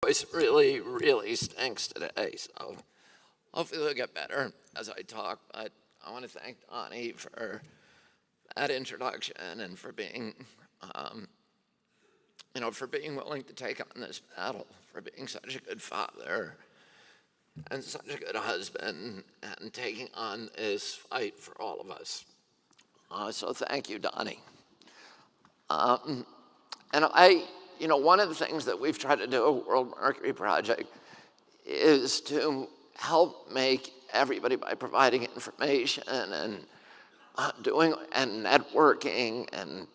voice really, really stinks today, so hopefully it'll get better as I talk. But I want to thank Donnie for that introduction and for being, for being willing to take on this battle, for being such a good father and such a good husband, and taking on this fight for all of us. So thank you, Donnie. One of the things that we've tried to do at World Mercury Project is to help make everybody, by providing information and doing and networking and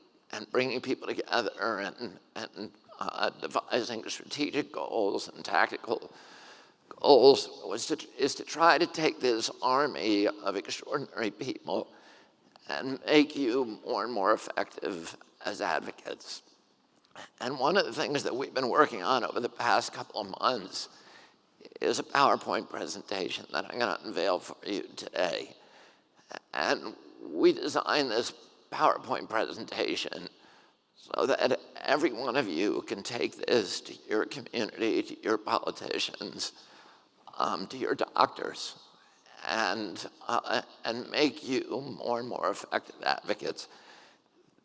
bringing people together and devising strategic goals and tactical goals, is to try to take this army of extraordinary people and make you more and more effective as advocates. And one of the things that we've been working on over the past couple of months is a PowerPoint presentation that I'm going to unveil for you today. And we designed this PowerPoint presentation so that every one of you can take this to your community, to your politicians, to your doctors, and make you more and more effective advocates.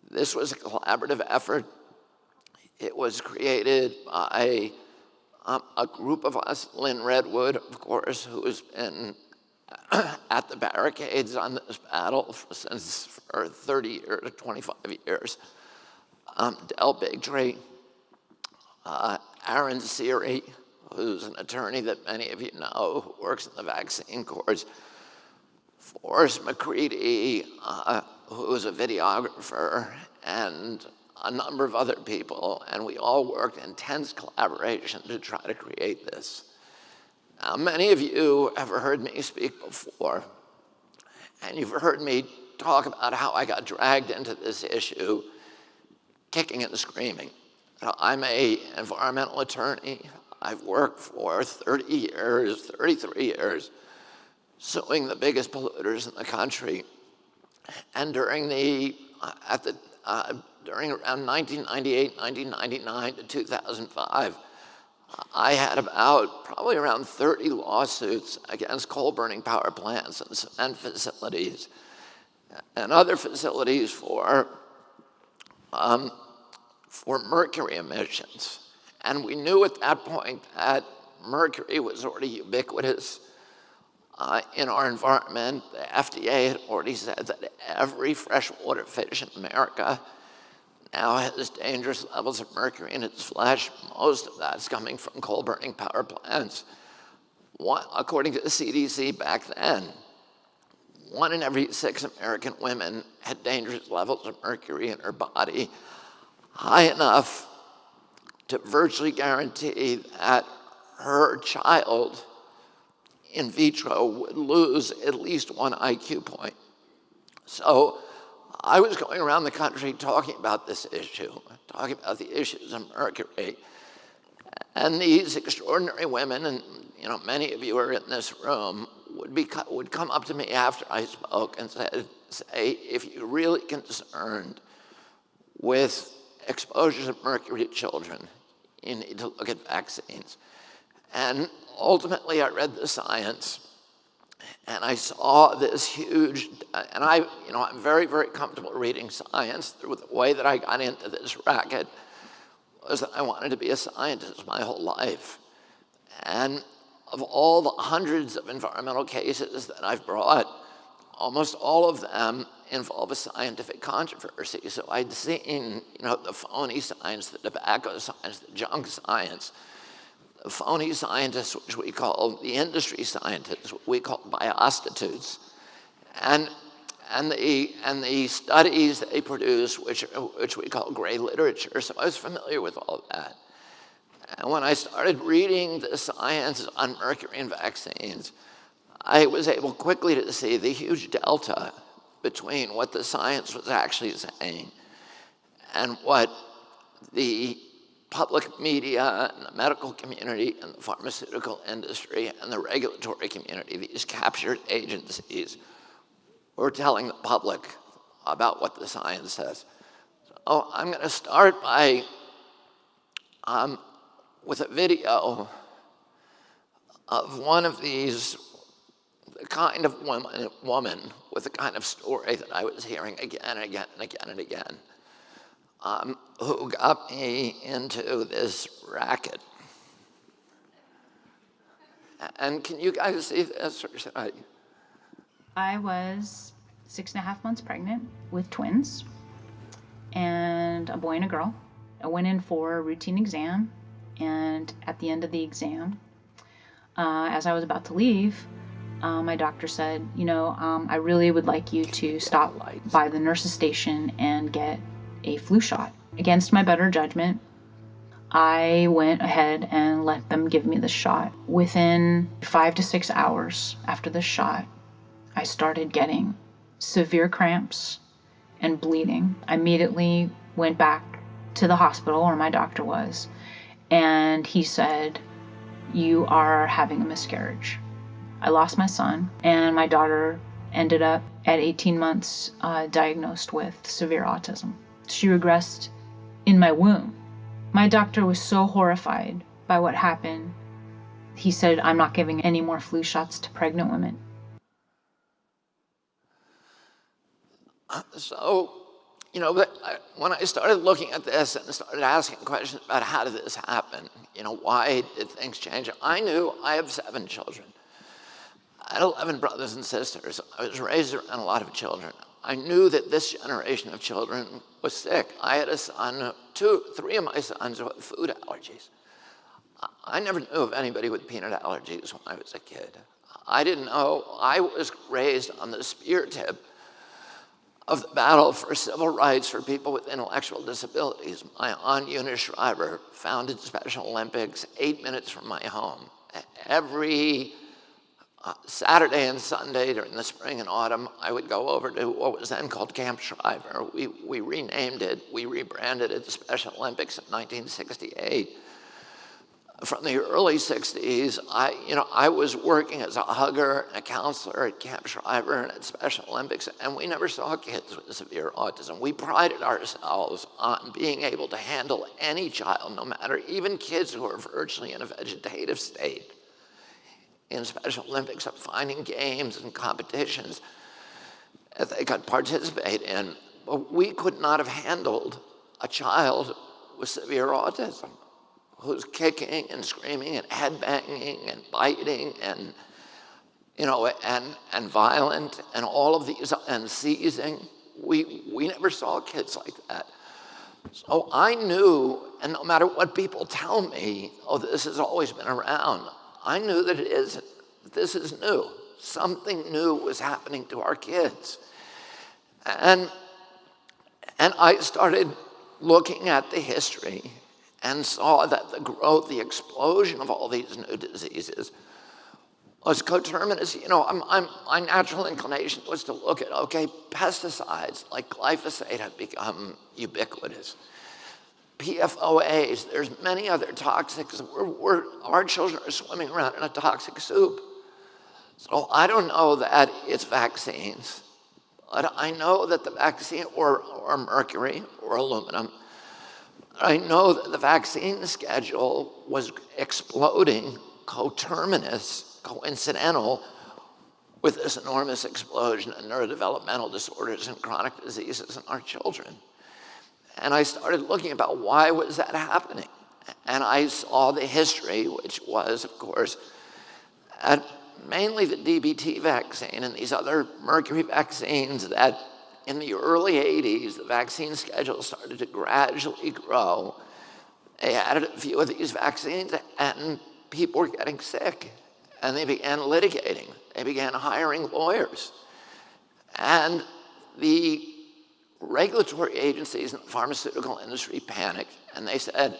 This was a collaborative effort. It was created by a group of us, Lynn Redwood, of course, who has been at the barricades on this battle for 30 years, 25 years. Del Bigtree, Aaron Seary, who's an attorney that many of you know, who works in the vaccine courts, Forrest McCready, who's a videographer, and a number of other people, and we all worked in intense collaboration to try to create this. Now, many of you have heard me speak before, and you've heard me talk about how I got dragged into this issue, kicking and screaming. I'm an environmental attorney. I've worked for 30 years, 33 years, suing the biggest polluters in the country. And during around 1998, 1999 to 2005, I had probably around 30 lawsuits against coal-burning power plants and cement facilities and other facilities for mercury emissions. And we knew at that point that mercury was already ubiquitous in our environment. The FDA had already said that every freshwater fish in America now has dangerous levels of mercury in its flesh. Most of that's coming from coal-burning power plants. According to the CDC back then, 1 in every 6 American women had dangerous levels of mercury in her body, high enough to virtually guarantee that her child in vitro would lose at least 1 IQ point. So I was going around the country talking about this issue, talking about the issues of mercury. And these extraordinary women, and many of you are in this room, would come up to me after I spoke and say, if you're really concerned with exposures of mercury to children, you need to look at vaccines. And ultimately, I read the science, and I saw this huge, and I'm very, very comfortable reading science. The way that I got into this racket was that I wanted to be a scientist my whole life. And of all the hundreds of environmental cases that I've brought, almost all of them involve a scientific controversy. So I'd seen, the phony science, the tobacco science, the junk science, the phony scientists, which we call the industry scientists, we call biostitutes, and the studies they produce, which we call gray literature. So I was familiar with all of that. And when I started reading the science on mercury and vaccines, I was able quickly to see the huge delta between what the science was actually saying and what the public media and the medical community and the pharmaceutical industry and the regulatory community, these captured agencies, were telling the public about what the science says. So I'm going to start by with a video of one of these, the kind of woman with the kind of story that I was hearing again and again and again and again, who got me into this racket. And can you guys see this, or should I? I was 6.5 months pregnant with twins and a boy and a girl. I went in for a routine exam, and at the end of the exam, as I was about to leave, my doctor said, I really would like you to stop by the nurse's station and get a flu shot. Against my better judgment, I went ahead and let them give me the shot. Within 5 to 6 hours after the shot, I started getting severe cramps and bleeding. I immediately went back to the hospital where my doctor was, and he said, "You are having a miscarriage." I lost my son, and my daughter ended up at 18 months diagnosed with severe autism. She regressed in my womb. My doctor was so horrified by what happened. He said, "I'm not giving any more flu shots to pregnant women." So, when I started looking at this and started asking questions about how did this happen, why did things change, I knew I have 7 children. I had 11 brothers and sisters. I was raised around a lot of children. I knew that this generation of children was sick. I had a son, 3 of my sons with food allergies. I never knew of anybody with peanut allergies when I was a kid. I didn't know. I was raised on the spear tip of the battle for civil rights for people with intellectual disabilities. My aunt Eunice Shriver founded Special Olympics 8 minutes from my home. Every Saturday and Sunday during the spring and autumn, I would go over to what was then called Camp Shriver. We renamed it, we rebranded it to Special Olympics in 1968. From the early 60s, I was working as a hugger and a counselor at Camp Shriver and at Special Olympics, and we never saw kids with severe autism. We prided ourselves on being able to handle any child, no matter, even kids who are virtually in a vegetative state, in Special Olympics, of finding games and competitions that they could participate in. But we could not have handled a child with severe autism, who's kicking and screaming and headbanging and biting and, and violent and all of these, and seizing. We never saw kids like that. So I knew, and no matter what people tell me, oh, this has always been around, I knew that it isn't. This is new. Something new was happening to our kids. And I started looking at the history and saw that the growth, the explosion of all these new diseases was coterminous. My natural inclination was to look at, okay, pesticides like glyphosate have become ubiquitous. PFOAs, there's many other toxics. Our children are swimming around in a toxic soup. So I don't know that it's vaccines, but I know that the vaccine, or mercury or aluminum, I know that the vaccine schedule was exploding coterminous, coincidental with this enormous explosion in neurodevelopmental disorders and chronic diseases in our children. And I started looking about why was that happening. And I saw the history, which was, of course, mainly the DBT vaccine and these other mercury vaccines, that in the early 80s, the vaccine schedule started to gradually grow. They added a few of these vaccines, and people were getting sick. And they began litigating. They began hiring lawyers. And the regulatory agencies in the pharmaceutical industry panicked, and they said,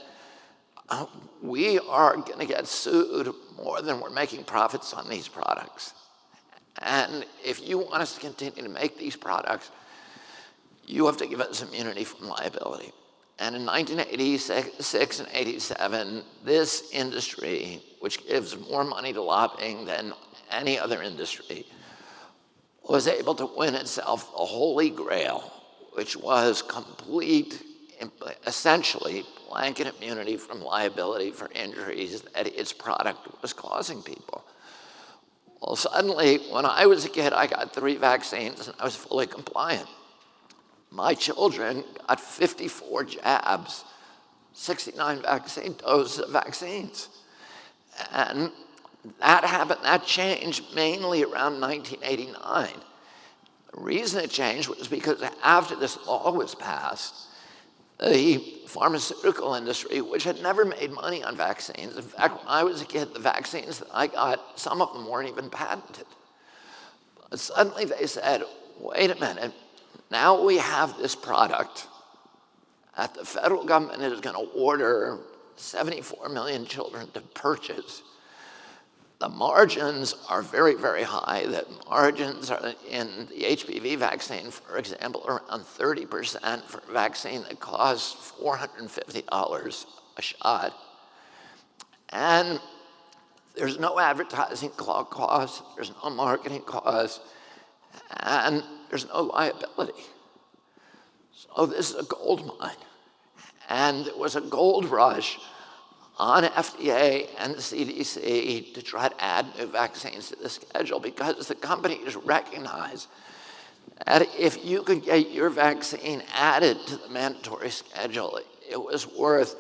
we are going to get sued more than we're making profits on these products. And if you want us to continue to make these products, you have to give us immunity from liability. And in 1986 and 87, this industry, which gives more money to lobbying than any other industry, was able to win itself the holy grail, which was complete essentially blanket immunity from liability for injuries that its product was causing people. Well, suddenly, when I was a kid, I got 3 vaccines and I was fully compliant. My children got 54 jabs, 69 vaccine doses of vaccines. And that happened, that changed mainly around 1989. The reason it changed was because after this law was passed, the pharmaceutical industry, which had never made money on vaccines, in fact, when I was a kid, the vaccines that I got, some of them weren't even patented. But suddenly they said, wait a minute, now we have this product that the federal government is going to order 74 million children to purchase. The margins are very, very high. The margins are in the HPV vaccine, for example, around 30% for a vaccine that costs $450 a shot. And there's no advertising cost, there's no marketing cost, and there's no liability. So this is a gold mine. And it was a gold rush on FDA and the CDC to try to add new vaccines to the schedule because the companies recognize that if you could get your vaccine added to the mandatory schedule, it was worth,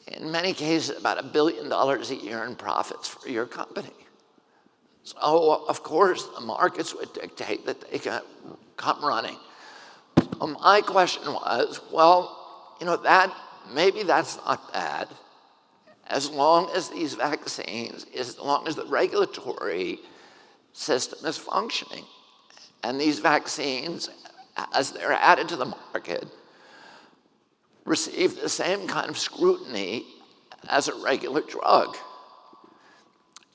in many cases, about $1 billion a year in profits for your company. So, of course, the markets would dictate that they can come running. So my question was, well, you know, maybe that's not bad, as long as these vaccines, as long as the regulatory system is functioning. And these vaccines, as they're added to the market, receive the same kind of scrutiny as a regular drug.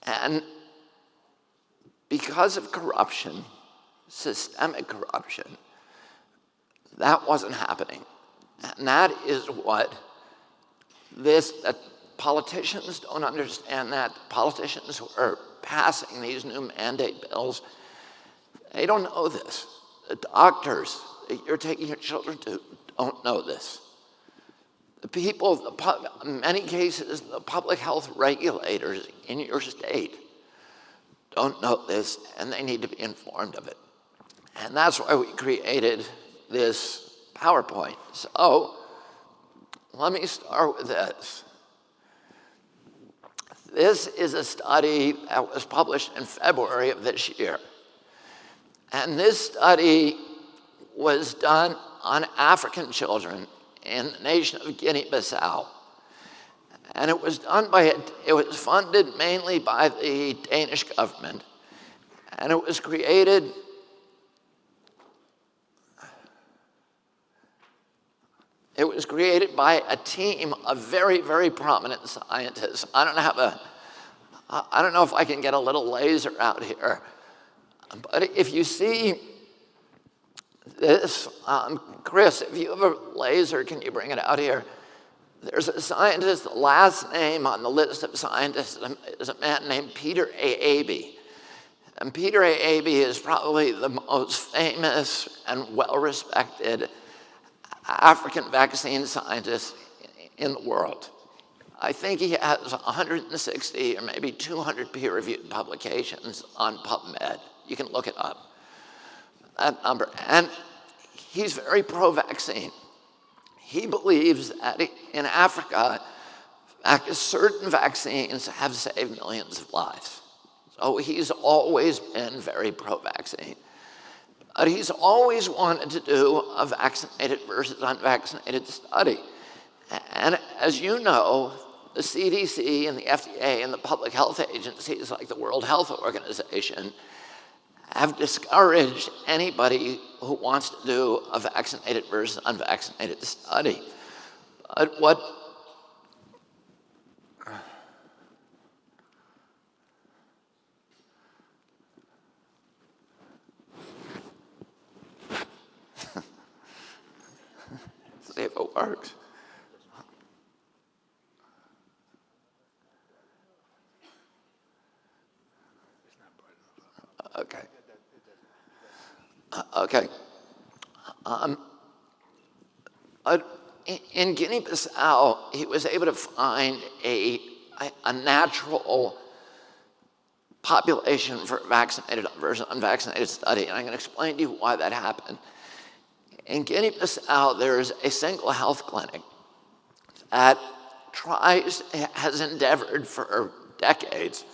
And because of corruption, systemic corruption, that wasn't happening. And that is what that politicians don't understand that. Politicians who are passing these new mandate bills, they don't know this. The doctors that you're taking your children to don't know this. The people, in many cases, the public health regulators in your state don't know this, and they need to be informed of it. And that's why we created this PowerPoint. So let me start with this. This is a study that was published in February of this year. And this study was done on African children in the nation of Guinea-Bissau. And it was funded mainly by the Danish government. And it was created by a team of very, very prominent scientists. I don't know if I can get a little laser out here, but if you see this, Chris, if you have a laser, can you bring it out here? There's a scientist, the last name on the list of scientists is a man named Peter A. Abey. And Peter A. Abey is probably the most famous and well-respected African vaccine scientist in the world. I think he has 160 or maybe 200 peer-reviewed publications on PubMed. You can look it up, that number. And he's very pro-vaccine. He believes that in Africa, certain vaccines have saved millions of lives. So he's always been very pro-vaccine. But he's always wanted to do a vaccinated versus unvaccinated study. And as you know, the CDC and the FDA and the public health agencies like the World Health Organization have discouraged anybody who wants to do a vaccinated versus unvaccinated study. But what see if it works. Okay. Okay. in Guinea-Bissau, he was able to find a natural population for vaccinated versus unvaccinated study, and I'm going to explain to you why that happened. In Guinea-Bissau, there is a single health clinic that has endeavored for decades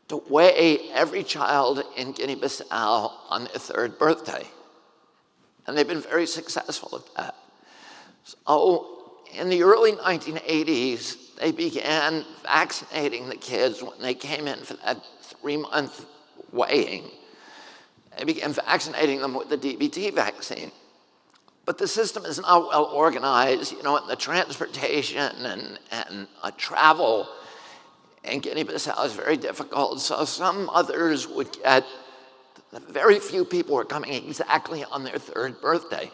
to weigh every child in Guinea-Bissau on their third birthday. And they've been very successful at that. So in the early 1980s, they began vaccinating the kids when they came in for that 3-month weighing. They began vaccinating them with the DBT vaccine. But the system is not well organized, and the transportation and travel in Guinea-Bissau is very difficult. So some mothers would get, very few people were coming exactly on their third birthday.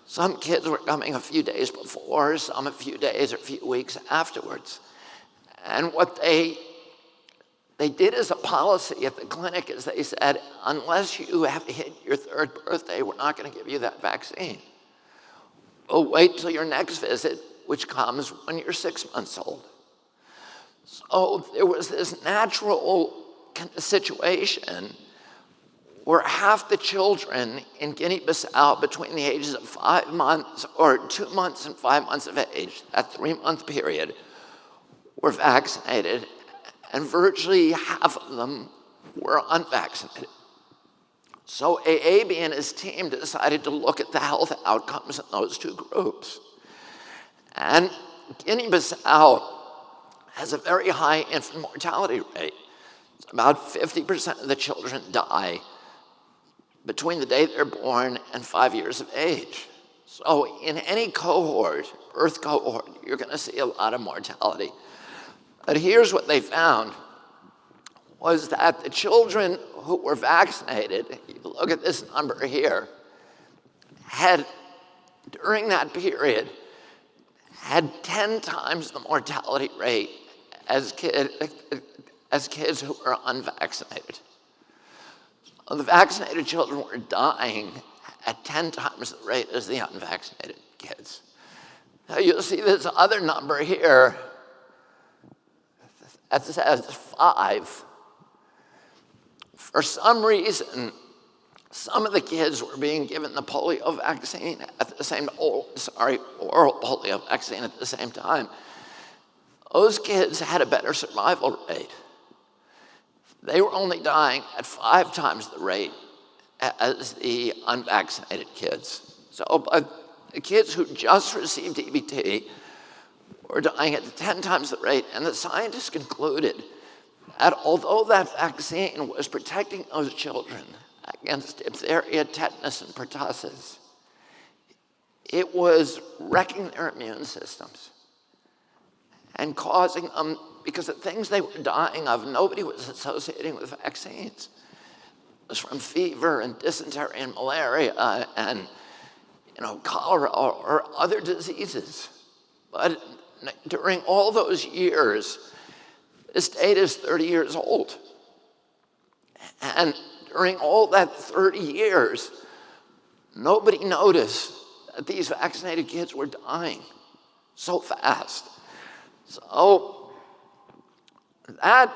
Some kids were coming a few days before, some a few days or a few weeks afterwards. And what they did as a policy at the clinic is they said, unless you have hit your third birthday, we're not going to give you that vaccine. We'll wait till your next visit, which comes when you're 6 months old. So there was this natural kind of situation where half the children in Guinea-Bissau between the ages of 5 months, or 2 months and 5 months of age, that 3-month period, were vaccinated, and virtually half of them were unvaccinated. So Aabe and his team decided to look at the health outcomes in those two groups. And Guinea-Bissau has a very high infant mortality rate. About 50% of the children die between the day they're born and 5 years of age. So in any cohort, birth cohort, you're going to see a lot of mortality. But here's what they found, was that the children who were vaccinated, you look at this number here, had, during that period, had 10 times the mortality rate as kids who were unvaccinated. So the vaccinated children were dying at 10 times the rate as the unvaccinated kids. Now you'll see this other number here that says 5. For some reason, some of the kids were being given the polio vaccine at the same, oral polio vaccine at the same time. Those kids had a better survival rate. They were only dying at 5 times the rate as the unvaccinated kids. So the kids who just received DBT were dying at 10 times the rate, and the scientists concluded that although that vaccine was protecting those children against diphtheria, tetanus, and pertussis, it was wrecking their immune systems and causing them, because the things they were dying of, nobody was associating with vaccines. It was from fever and dysentery and malaria and cholera or other diseases. But during all those years, this data is 30 years old. And during all that 30 years, nobody noticed that these vaccinated kids were dying so fast. So that,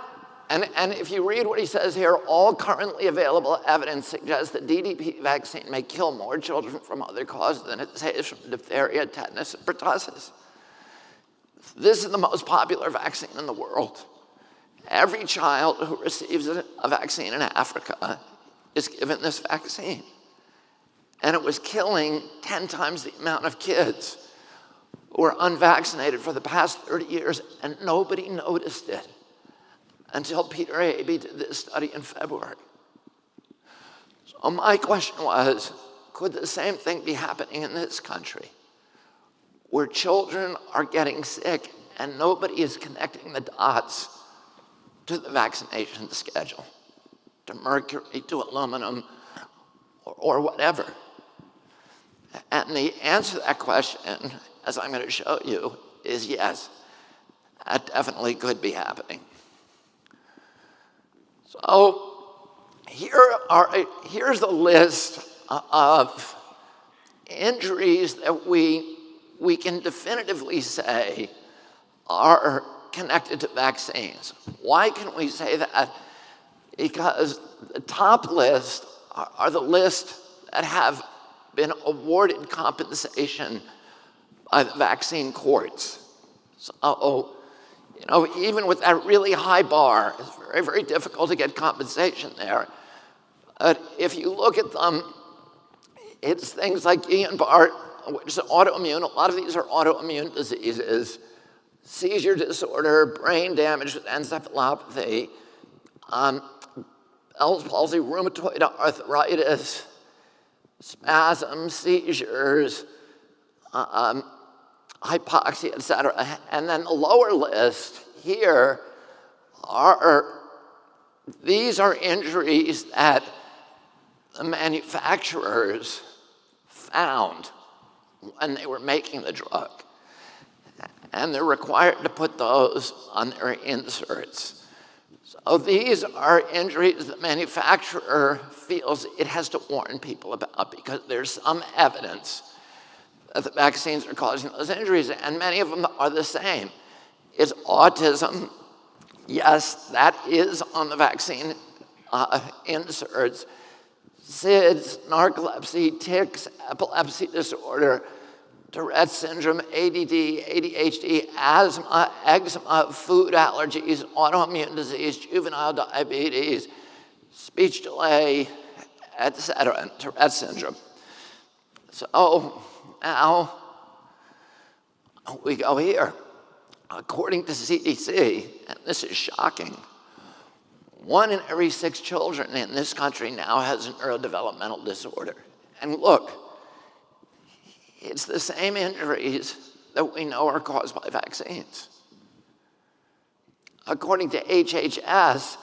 and if you read what he says here, all currently available evidence suggests that DDP vaccine may kill more children from other causes than it saves from diphtheria, tetanus, and pertussis. This is the most popular vaccine in the world. Every child who receives a vaccine in Africa is given this vaccine. And it was killing 10 times the amount of kids who were unvaccinated for the past 30 years, and nobody noticed it until Peter Aabe did this study in February. So my question was, could the same thing be happening in this country, where children are getting sick and nobody is connecting the dots to the vaccination schedule, to mercury, to aluminum, or whatever? And the answer to that question, as I'm going to show you, is yes, that definitely could be happening. So here's the list of injuries that we we can definitively say are connected to vaccines. Why can we say that? Because the top list are the lists that have been awarded compensation by the vaccine courts. So, even with that really high bar, it's very, very difficult to get compensation there. But if you look at them, it's things like Guillain-Barré, which is autoimmune. A lot of these are autoimmune diseases. Seizure disorder, brain damage with encephalopathy, Bell's palsy, rheumatoid arthritis, spasms, seizures, hypoxia, et cetera. And then the lower list here these are injuries that the manufacturers found when they were making the drug. And they're required to put those on their inserts. So these are injuries the manufacturer feels it has to warn people about because there's some evidence that the vaccines are causing those injuries, and many of them are the same. It's autism. Yes, that is on the vaccine inserts. SIDS, narcolepsy, tics, epilepsy disorder, Tourette's syndrome, ADD, ADHD, asthma, eczema, food allergies, autoimmune disease, juvenile diabetes, speech delay, etc., and Tourette's syndrome. So now we go here. According to CDC, and this is shocking, 1 in every 6 children in this country now has a neurodevelopmental disorder. And look, it's the same injuries that we know are caused by vaccines. According to HHS,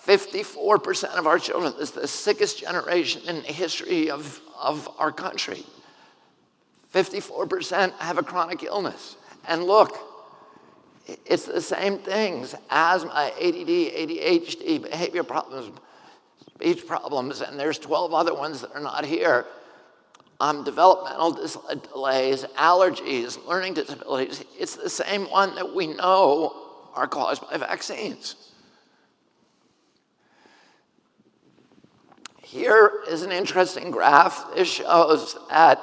54% of our children, this is the sickest generation in the history of our country, 54% have a chronic illness. And look, it's the same things: asthma, ADD, ADHD, behavior problems, speech problems, and there's 12 other ones that are not here. Developmental delays, allergies, learning disabilities. It's the same one that we know are caused by vaccines. Here is an interesting graph. This shows that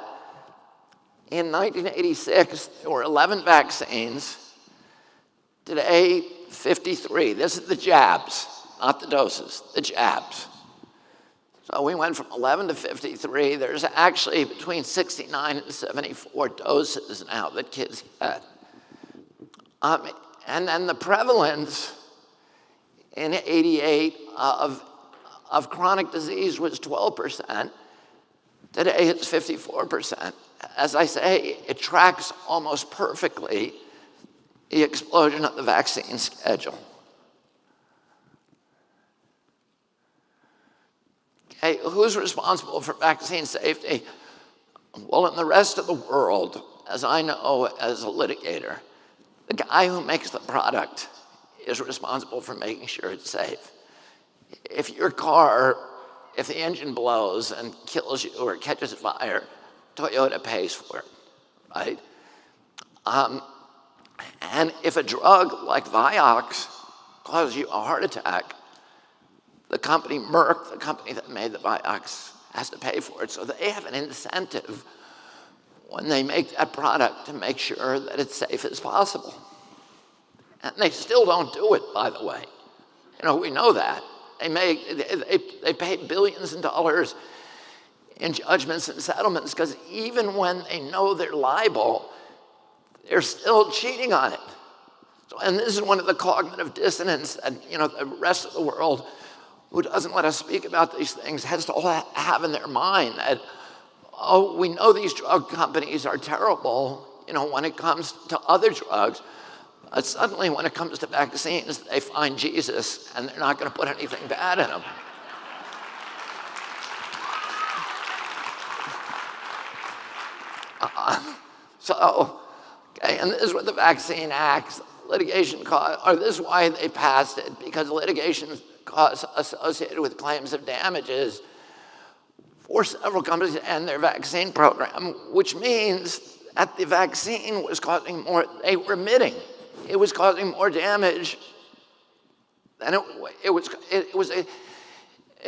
in 1986, there were 11 vaccines. Today, 53. This is the jabs, not the doses, the jabs. So we went from 11 to 53. There's actually between 69 and 74 doses now that kids get. And then the prevalence in 88 of chronic disease was 12%. Today it's 54%. As I say, it tracks almost perfectly the explosion of the vaccine schedule. Okay, who's responsible for vaccine safety? Well, in the rest of the world, as I know as a litigator, the guy who makes the product is responsible for making sure it's safe. If your car, if the engine blows and kills you or catches fire, Toyota pays for it, right? And if a drug like Vioxx causes you a heart attack, the company Merck, the company that made the Vioxx, has to pay for it. So they have an incentive when they make that product to make sure that it's safe as possible. And they still don't do it, by the way. We know that. They pay billions of dollars in judgments and settlements because even when they know they're liable, they're still cheating on it. So, and this is one of the cognitive dissonance that the rest of the world who doesn't let us speak about these things has to all have in their mind that, oh, we know these drug companies are terrible, when it comes to other drugs, but suddenly when it comes to vaccines, they find Jesus and they're not going to put anything bad in them. Okay, and this is what the Vaccine Act, litigation costs, or this is why they passed it, because litigation costs associated with claims of damages for several companies and their vaccine program, which means that the vaccine was causing more, they were admitting it was causing more damage than it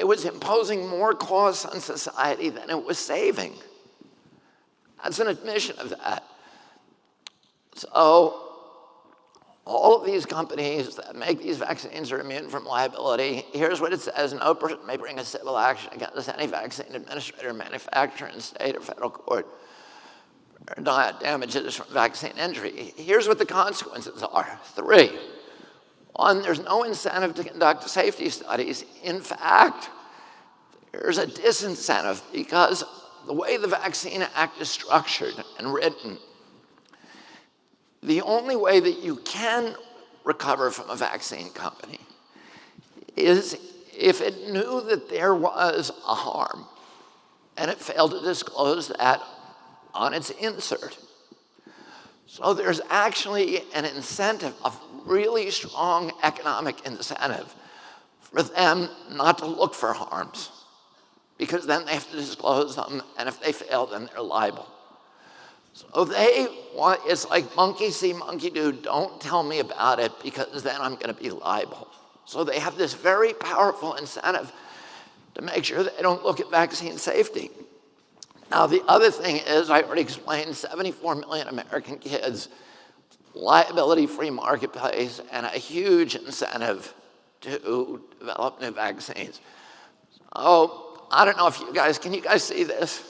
was imposing more costs on society than it was saving. That's an admission of that. So all of these companies that make these vaccines are immune from liability. Here's what it says: no person may bring a civil action against any vaccine administrator, manufacturer in state or federal court or damages from vaccine injury. Here's what the consequences are. 3. 1, there's no incentive to conduct safety studies. In fact, there's a disincentive because the way the Vaccine Act is structured and written, the only way that you can recover from a vaccine company is if it knew that there was a harm and it failed to disclose that on its insert. So there's actually an incentive, a really strong economic incentive for them not to look for harms, because then they have to disclose them, and if they fail, then they're liable. So they want, it's like monkey see, monkey do, don't tell me about it because then I'm gonna be liable. So they have this very powerful incentive to make sure they don't look at vaccine safety. Now, the other thing is, I already explained, 74 million American kids, liability-free marketplace, and a huge incentive to develop new vaccines. Oh, I don't know if you guys, can you guys see this?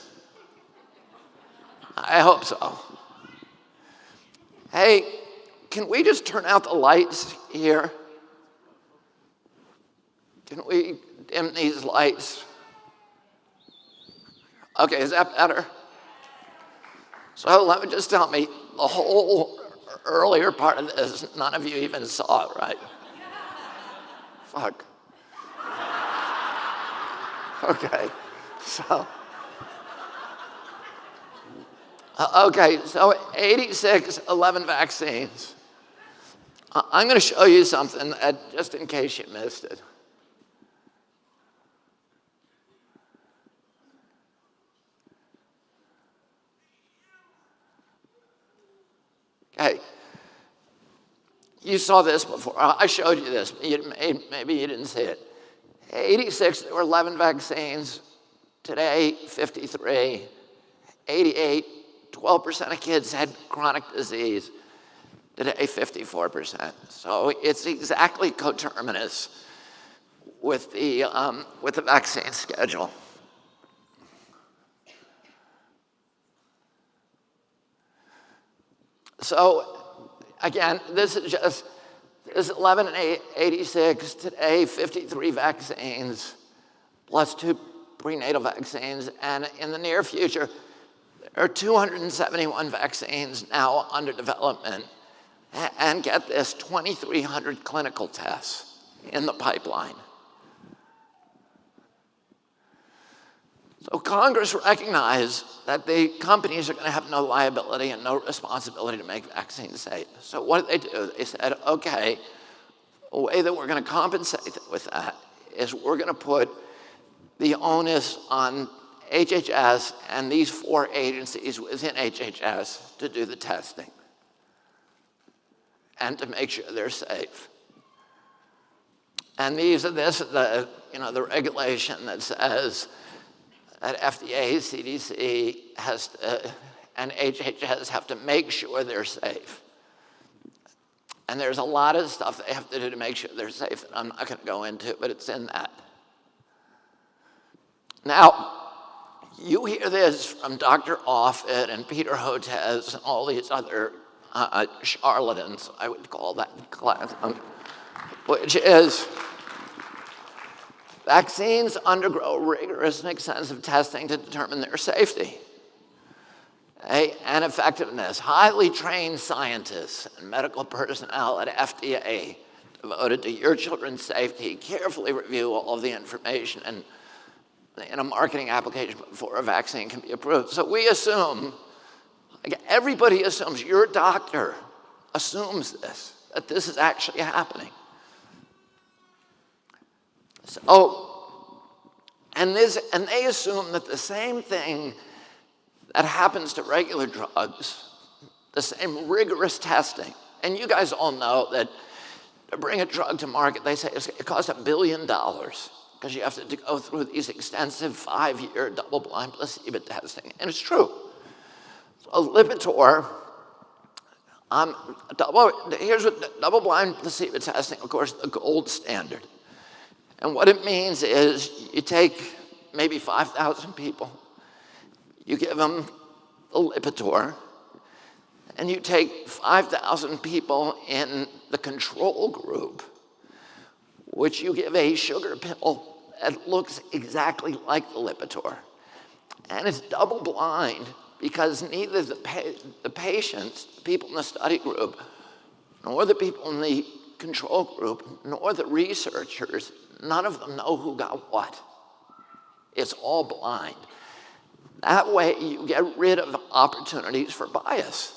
I hope so. Hey, can we just turn out the lights here? Can we dim these lights? Okay, is that better? So let me just tell me, the whole earlier part of this, none of you even saw it, right? Fuck. Okay, so. Okay, so 86, 11 vaccines. I'm gonna show you something just in case you missed it. Okay, you saw this before. I showed you this, but maybe you didn't see it. 86, there were 11 vaccines. Today, 53. 88, 12% of kids had chronic disease. Today, 54%. So it's exactly coterminous with the vaccine schedule. So again, this is 11 and 86, today 53 vaccines, plus 2 prenatal vaccines, and in the near future, there are 271 vaccines now under development, and get this, 2,300 clinical tests in the pipeline. So Congress recognized that the companies are going to have no liability and no responsibility to make vaccines safe. So what did they do? They said, okay, a way that we're going to compensate with that is we're going to put the onus on HHS and these 4 agencies within HHS to do the testing and to make sure they're safe. And the regulation that says that FDA, CDC and HHS have to make sure they're safe. And there's a lot of stuff they have to do to make sure they're safe that I'm not going to go into, but it's in that. Now, you hear this from Dr. Offit and Peter Hotez and all these other charlatans, I would call that class, which is vaccines undergo rigorous and extensive testing to determine their safety and effectiveness. Highly trained scientists and medical personnel at FDA devoted to your children's safety carefully review all of the information and in a marketing application before a vaccine can be approved. So we assume, everybody assumes, your doctor assumes this, that this is actually happening. So, and they assume that the same thing that happens to regular drugs the same rigorous testing. And you guys all know that to bring a drug to market, they say it costs $1 billion because you have to go through these extensive 5-year double-blind placebo testing. And it's true. So Lipitor, here's what double-blind placebo testing, of course, the gold standard. And what it means is you take maybe 5,000 people, you give them the Lipitor, and you take 5,000 people in the control group, which you give a sugar pill that looks exactly like the Lipitor. And it's double-blind because neither the patients, the people in the study group, nor the people in the control group, nor the researchers, none of them know who got what. It's all blind. That way you get rid of opportunities for bias.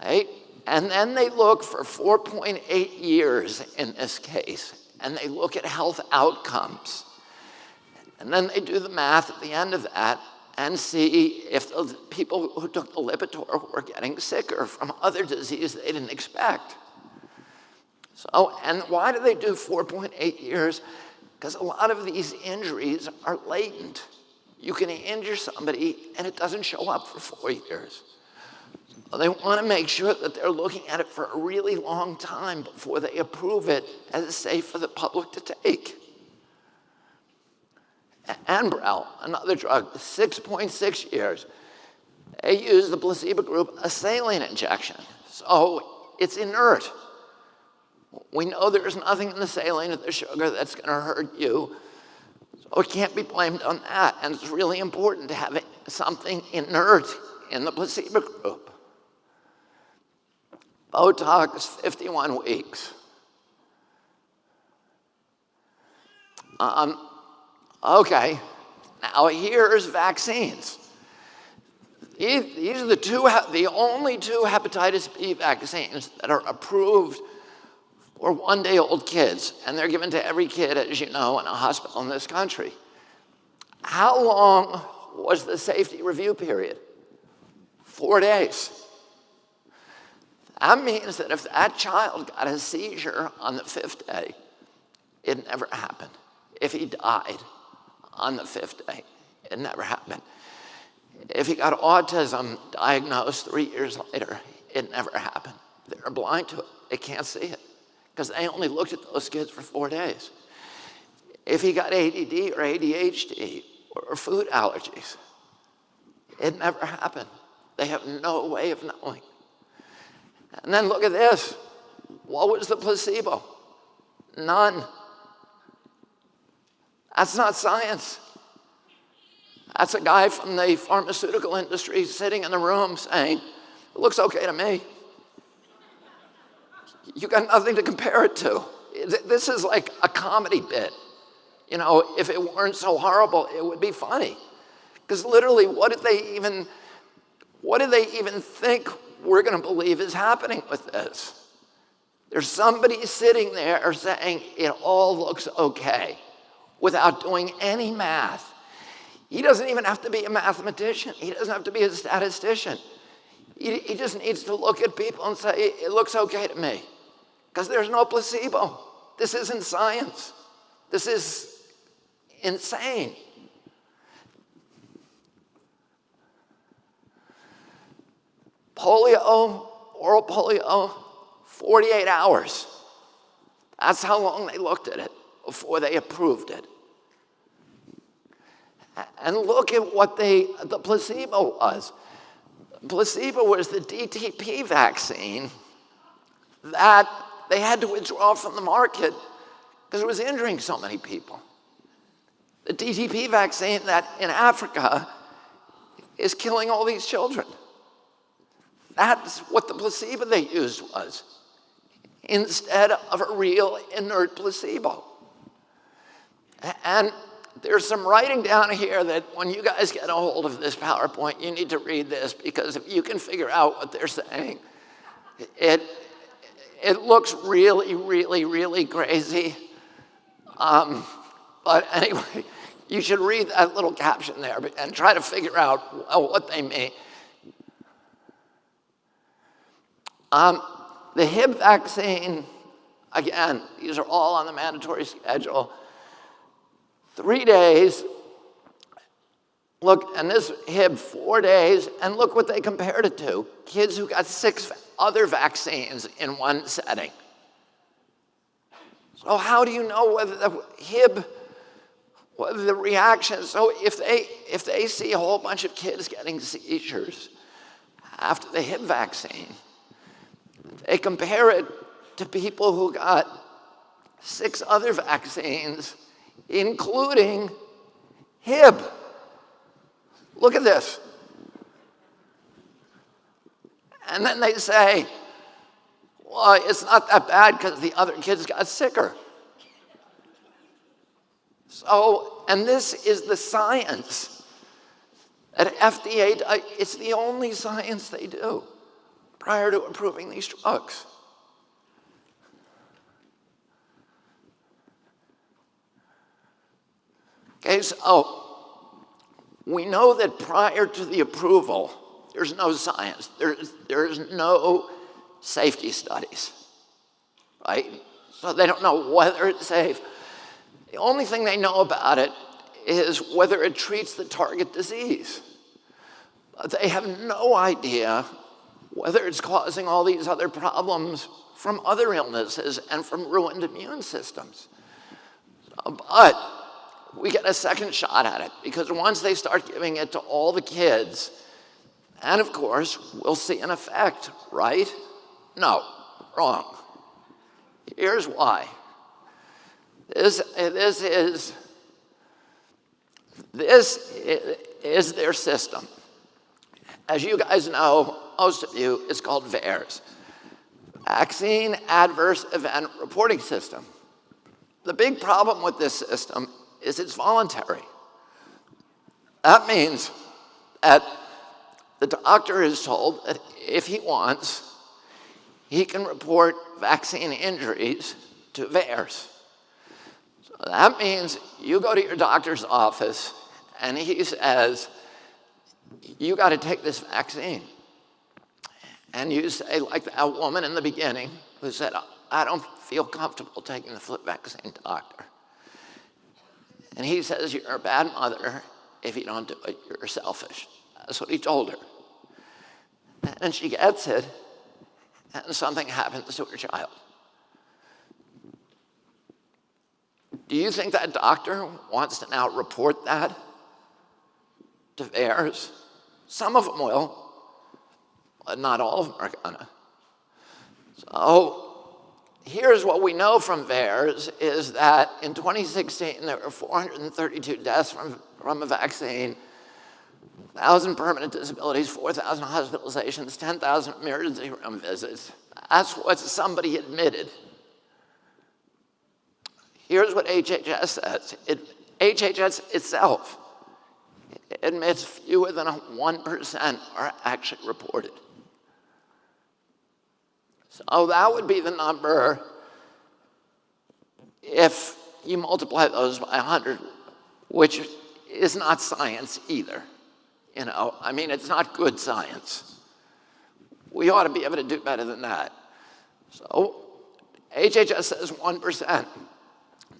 Right? And then they look for 4.8 years in this case, and they look at health outcomes. And then they do the math at the end of that and see if the people who took the Lipitor were getting sicker from other diseases they didn't expect. So, and why do they do 4.8 years? Because a lot of these injuries are latent. You can injure somebody and it doesn't show up for 4 years. Well, they want to make sure that they're looking at it for a really long time before they approve it as safe for the public to take. Anbrel, another drug, 6.6 years. They use the placebo group a saline injection. So it's inert. We know there's nothing in the saline or the sugar that's going to hurt you. So it can't be blamed on that. And it's really important to have something inert in the placebo group. Botox, 51 weeks. Okay, now here's vaccines. These are the only two hepatitis B vaccines that are approved for one-day-old kids, and they're given to every kid, as you know, in a hospital in this country. How long was the safety review period? 4 days. That means that if that child got a seizure on the 5th day, it never happened. If he died on the 5th day, it never happened. If he got autism diagnosed 3 years later, it never happened. They're blind to it. They can't see it because they only looked at those kids for 4 days. If he got ADD or ADHD or food allergies, it never happened. They have no way of knowing. And then look at this. What was the placebo? None. That's not science. That's a guy from the pharmaceutical industry sitting in the room saying, it looks okay to me. You got nothing to compare it to. This is like a comedy bit. You know, if it weren't so horrible, it would be funny. Because literally, what did they even think we're going to believe is happening with this? There's somebody sitting there saying it all looks okay without doing any math. He doesn't even have to be a mathematician. He doesn't have to be a statistician. He just needs to look at people and say, it looks okay to me. Because there's no placebo. This isn't science. This is insane. Polio, oral polio, 48 hours. That's how long they looked at it before they approved it. And look at what the placebo was. Placebo was the DTP vaccine that they had to withdraw from the market because it was injuring so many people. The DTP vaccine that in Africa is killing all these children. That's what the placebo they used was, instead of a real inert placebo. And there's some writing down here that when you guys get a hold of this PowerPoint, you need to read this, because if you can figure out what they're saying, it looks really, really, really crazy. But anyway, you should read that little caption there and try to figure out what they mean. The Hib vaccine, again, these are all on the mandatory schedule. 3 days, look, and this Hib 4 days, and look what they compared it to. Kids who got 6 other vaccines in one setting. So how do you know whether the Hib, whether the reaction, so if they see a whole bunch of kids getting seizures after the Hib vaccine, they compare it to people who got 6 other vaccines, including Hib. Look at this. And then they say, well, it's not that bad because the other kids got sicker. So, and this is the science that FDA, it's the only science they do prior to approving these drugs. Okay, so we know that prior to the approval, there's no science. There's no safety studies, right? So they don't know whether it's safe. The only thing they know about it is whether it treats the target disease. But they have no idea whether it's causing all these other problems from other illnesses and from ruined immune systems. But we get a second shot at it, because once they start giving it to all the kids, and of course, we'll see an effect, right? No, wrong. Here's why. This is their system. As you guys know, most of you, it's called VAERS, Vaccine Adverse Event Reporting System. The big problem with this system is it's voluntary. That means that the doctor is told that if he wants, he can report vaccine injuries to VAERS. So that means you go to your doctor's office and he says, you got to take this vaccine. And you say, like that woman in the beginning who said, I don't feel comfortable taking the flu vaccine, doctor. And he says, you're a bad mother. If you don't do it, you're selfish. That's what he told her. And she gets it, and something happens to her child. Do you think that doctor wants to now report that to VAERS? Some of them will, but not all of them are gonna. So here's what we know from VAERS is that in 2016, there were 432 deaths from a vaccine, 1,000 permanent disabilities, 4,000 hospitalizations, 10,000 emergency room visits. That's what somebody admitted. Here's what HHS says. HHS itself admits fewer than 1% are actually reported. So that would be the number if you multiply those by 100, which is not science either. You know, I mean, it's not good science. We ought to be able to do better than that. So HHS says 1%.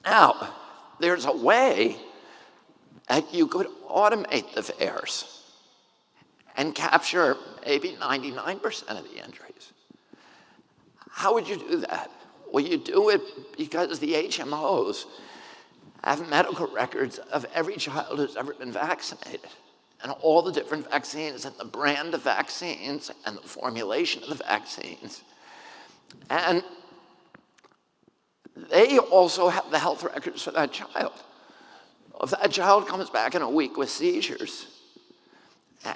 Now, there's a way that you could automate the VAERS and capture maybe 99% of the injuries. How would you do that? Well, you do it because the HMOs have medical records of every child who's ever been vaccinated, and all the different vaccines and the brand of vaccines and the formulation of the vaccines. And they also have the health records for that child. If that child comes back in a week with seizures,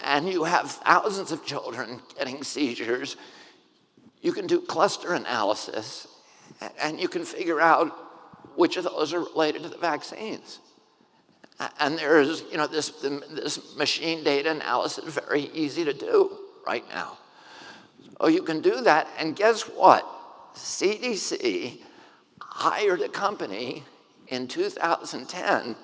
and you have thousands of children getting seizures, you can do cluster analysis, and you can figure out which of those are related to the vaccines. And there's, you know, this machine data analysis is very easy to do right now. So you can do that, and guess what? CDC hired a company in 2010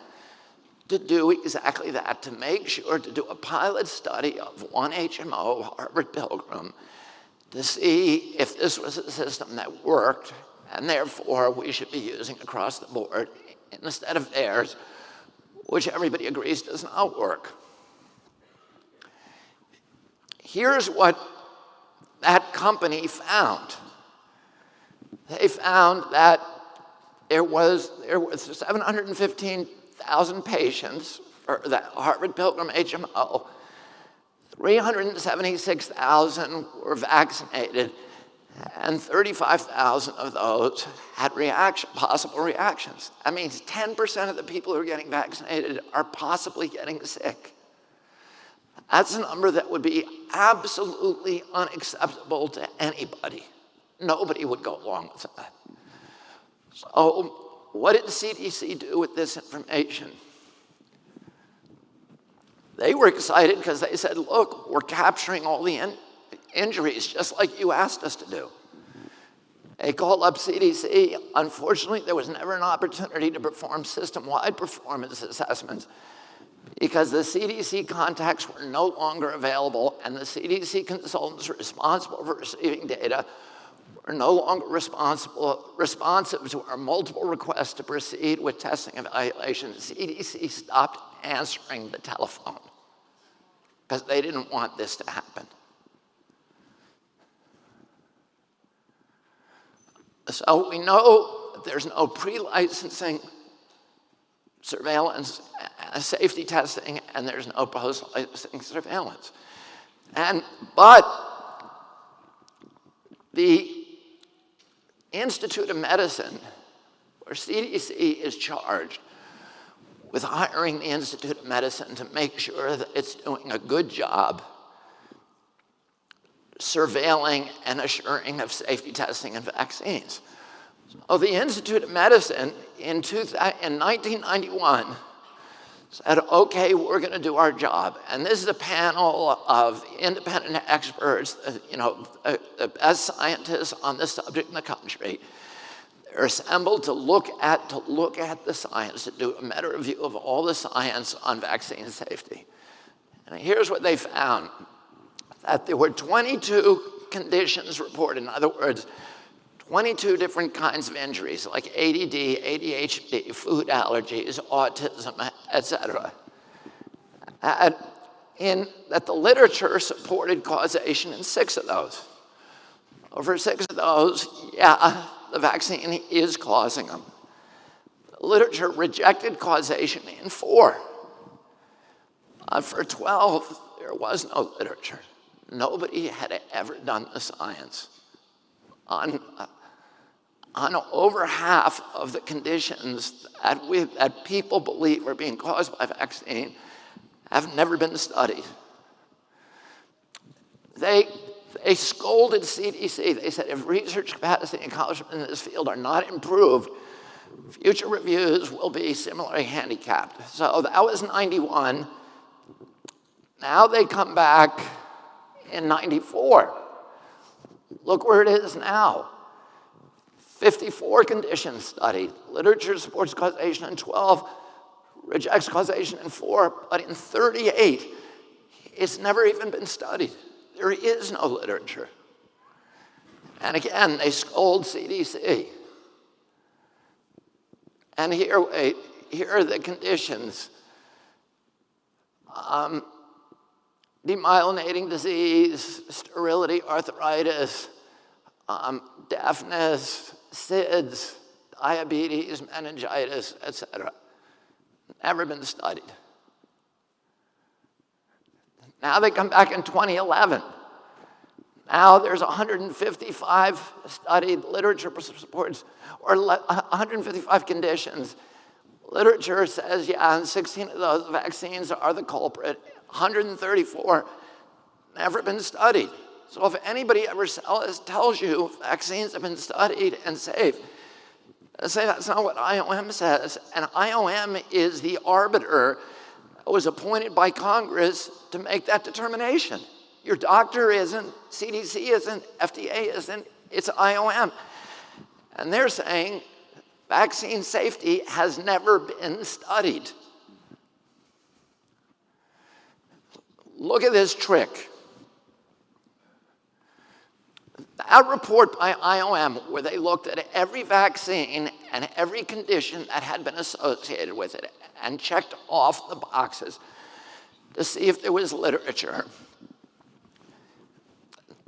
to do exactly that, to make sure to do a pilot study of one HMO, Harvard Pilgrim, to see if this was a system that worked, and therefore we should be using across the board instead of theirs, which everybody agrees does not work. Here's what that company found. They found that there was 715,000 patients for the Harvard Pilgrim HMO. 376,000 were vaccinated, and 35,000 of those had possible reactions. That means 10% of the people who are getting vaccinated are possibly getting sick. That's a number that would be absolutely unacceptable to anybody. Nobody would go along with that. So what did the CDC do with this information? They were excited because they said, look, we're capturing all the injuries, just like you asked us to do. They called up CDC. Unfortunately, there was never an opportunity to perform system-wide performance assessments because the CDC contacts were no longer available, and the CDC consultants responsible for receiving data were no longer responsive to our multiple requests to proceed with testing evaluation. The CDC stopped answering the telephone because they didn't want this to happen. So we know that there's no pre-licensing surveillance, safety testing, and there's no post-licensing surveillance. But the Institute of Medicine, where CDC is charged with hiring the Institute of Medicine to make sure that it's doing a good job surveilling and assuring of safety testing and vaccines. So the Institute of Medicine in 1991 said, okay, we're going to do our job. And this is a panel of independent experts, the best scientists on the subject in the country. They're assembled to look at the science, to do a meta review of all the science on vaccine safety. And here's what they found, that there were 22 conditions reported. In other words, 22 different kinds of injuries, like ADD, ADHD, food allergies, autism, etc. That the literature supported causation in 6 of those. Over 6 of those, yeah, the vaccine is causing them. The literature rejected causation in 4. For 12, there was no literature. Nobody had ever done the science. On over half of the conditions that people believe are being caused by vaccine have never been studied. They scolded CDC. They said, if research capacity and accomplishment in this field are not improved, future reviews will be similarly handicapped. So that was 91. Now they come back in 94. Look where it is now. 54 conditions studied. Literature supports causation in 12, rejects causation in 4, but in 38, it's never even been studied. There is no literature. And again, they scold CDC. And here are the conditions. Demyelinating disease, sterility, arthritis, deafness, SIDS, diabetes, meningitis, etc. Never been studied. Now they come back in 2011. Now there's 155 studied literature supports, or 155 conditions. Literature says, yeah, and 16 of those vaccines are the culprit. 134 never been studied. So if anybody ever tells you vaccines have been studied and safe, say that's not what IOM says. And IOM is the arbiter that was appointed by Congress to make that determination. Your doctor isn't, CDC isn't, FDA isn't, it's IOM. And they're saying vaccine safety has never been studied. Look at this trick. That report by IOM, where they looked at every vaccine and every condition that had been associated with it and checked off the boxes to see if there was literature.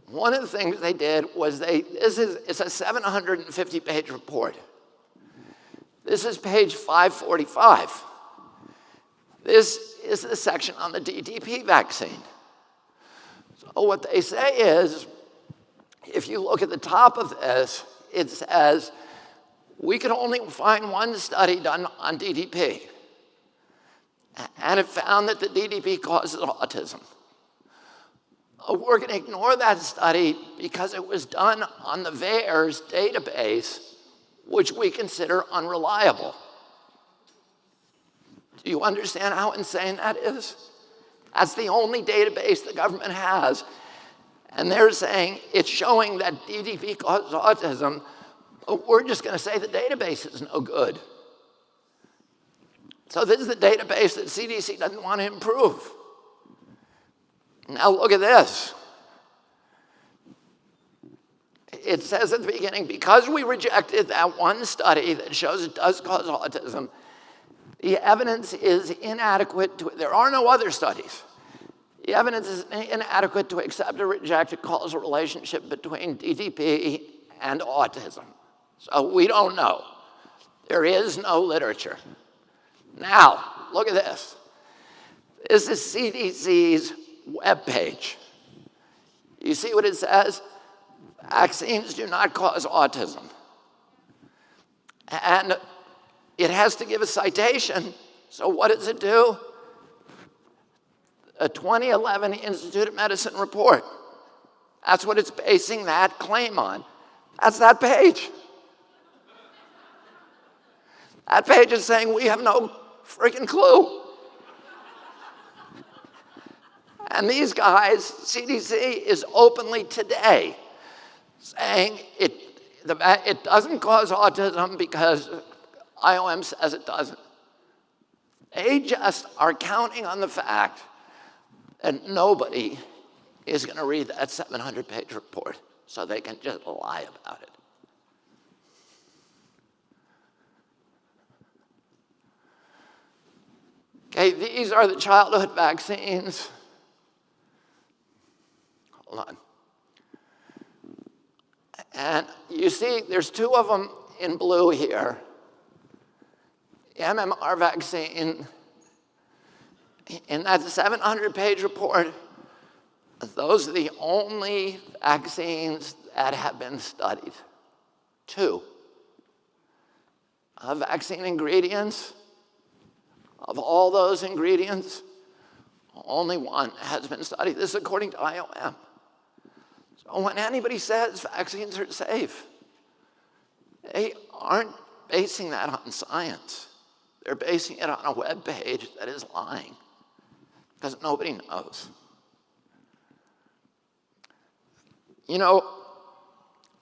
One of the things they did was it's a 750-page report. This is page 545. This is the section on the DTP vaccine. So what they say is, if you look at the top of this, it says, we could only find one study done on DTP. And it found that the DTP causes autism. We're going to ignore that study because it was done on the VAERS database, which we consider unreliable. Do you understand how insane that is? That's the only database the government has. And they're saying it's showing that DTP causes autism, but we're just going to say the database is no good. So this is the database that CDC doesn't want to improve. Now look at this. It says at the beginning, because we rejected that one study that shows it does cause autism, the evidence is inadequate there are no other studies. The evidence is inadequate to accept or reject a causal relationship between DTP and autism. So we don't know. There is no literature. Now, look at this. This is CDC's webpage. You see what it says? Vaccines do not cause autism. And it has to give a citation. So what does it do? A 2011 Institute of Medicine report. That's what it's basing that claim on. That's that page. That page is saying we have no freaking clue. And these guys, CDC is openly today saying it doesn't cause autism because IOM says it doesn't. They just are counting on the fact that nobody is going to read that 700-page report, so they can just lie about it. Okay, these are the childhood vaccines. Hold on. And you see there's two of them in blue here. The MMR vaccine, in that 700-page report, those are the only vaccines that have been studied. Two. Vaccine ingredients, of all those ingredients, only one has been studied. This is according to IOM. So when anybody says vaccines are safe, they aren't basing that on science. They're basing it on a web page that is lying, because nobody knows. You know,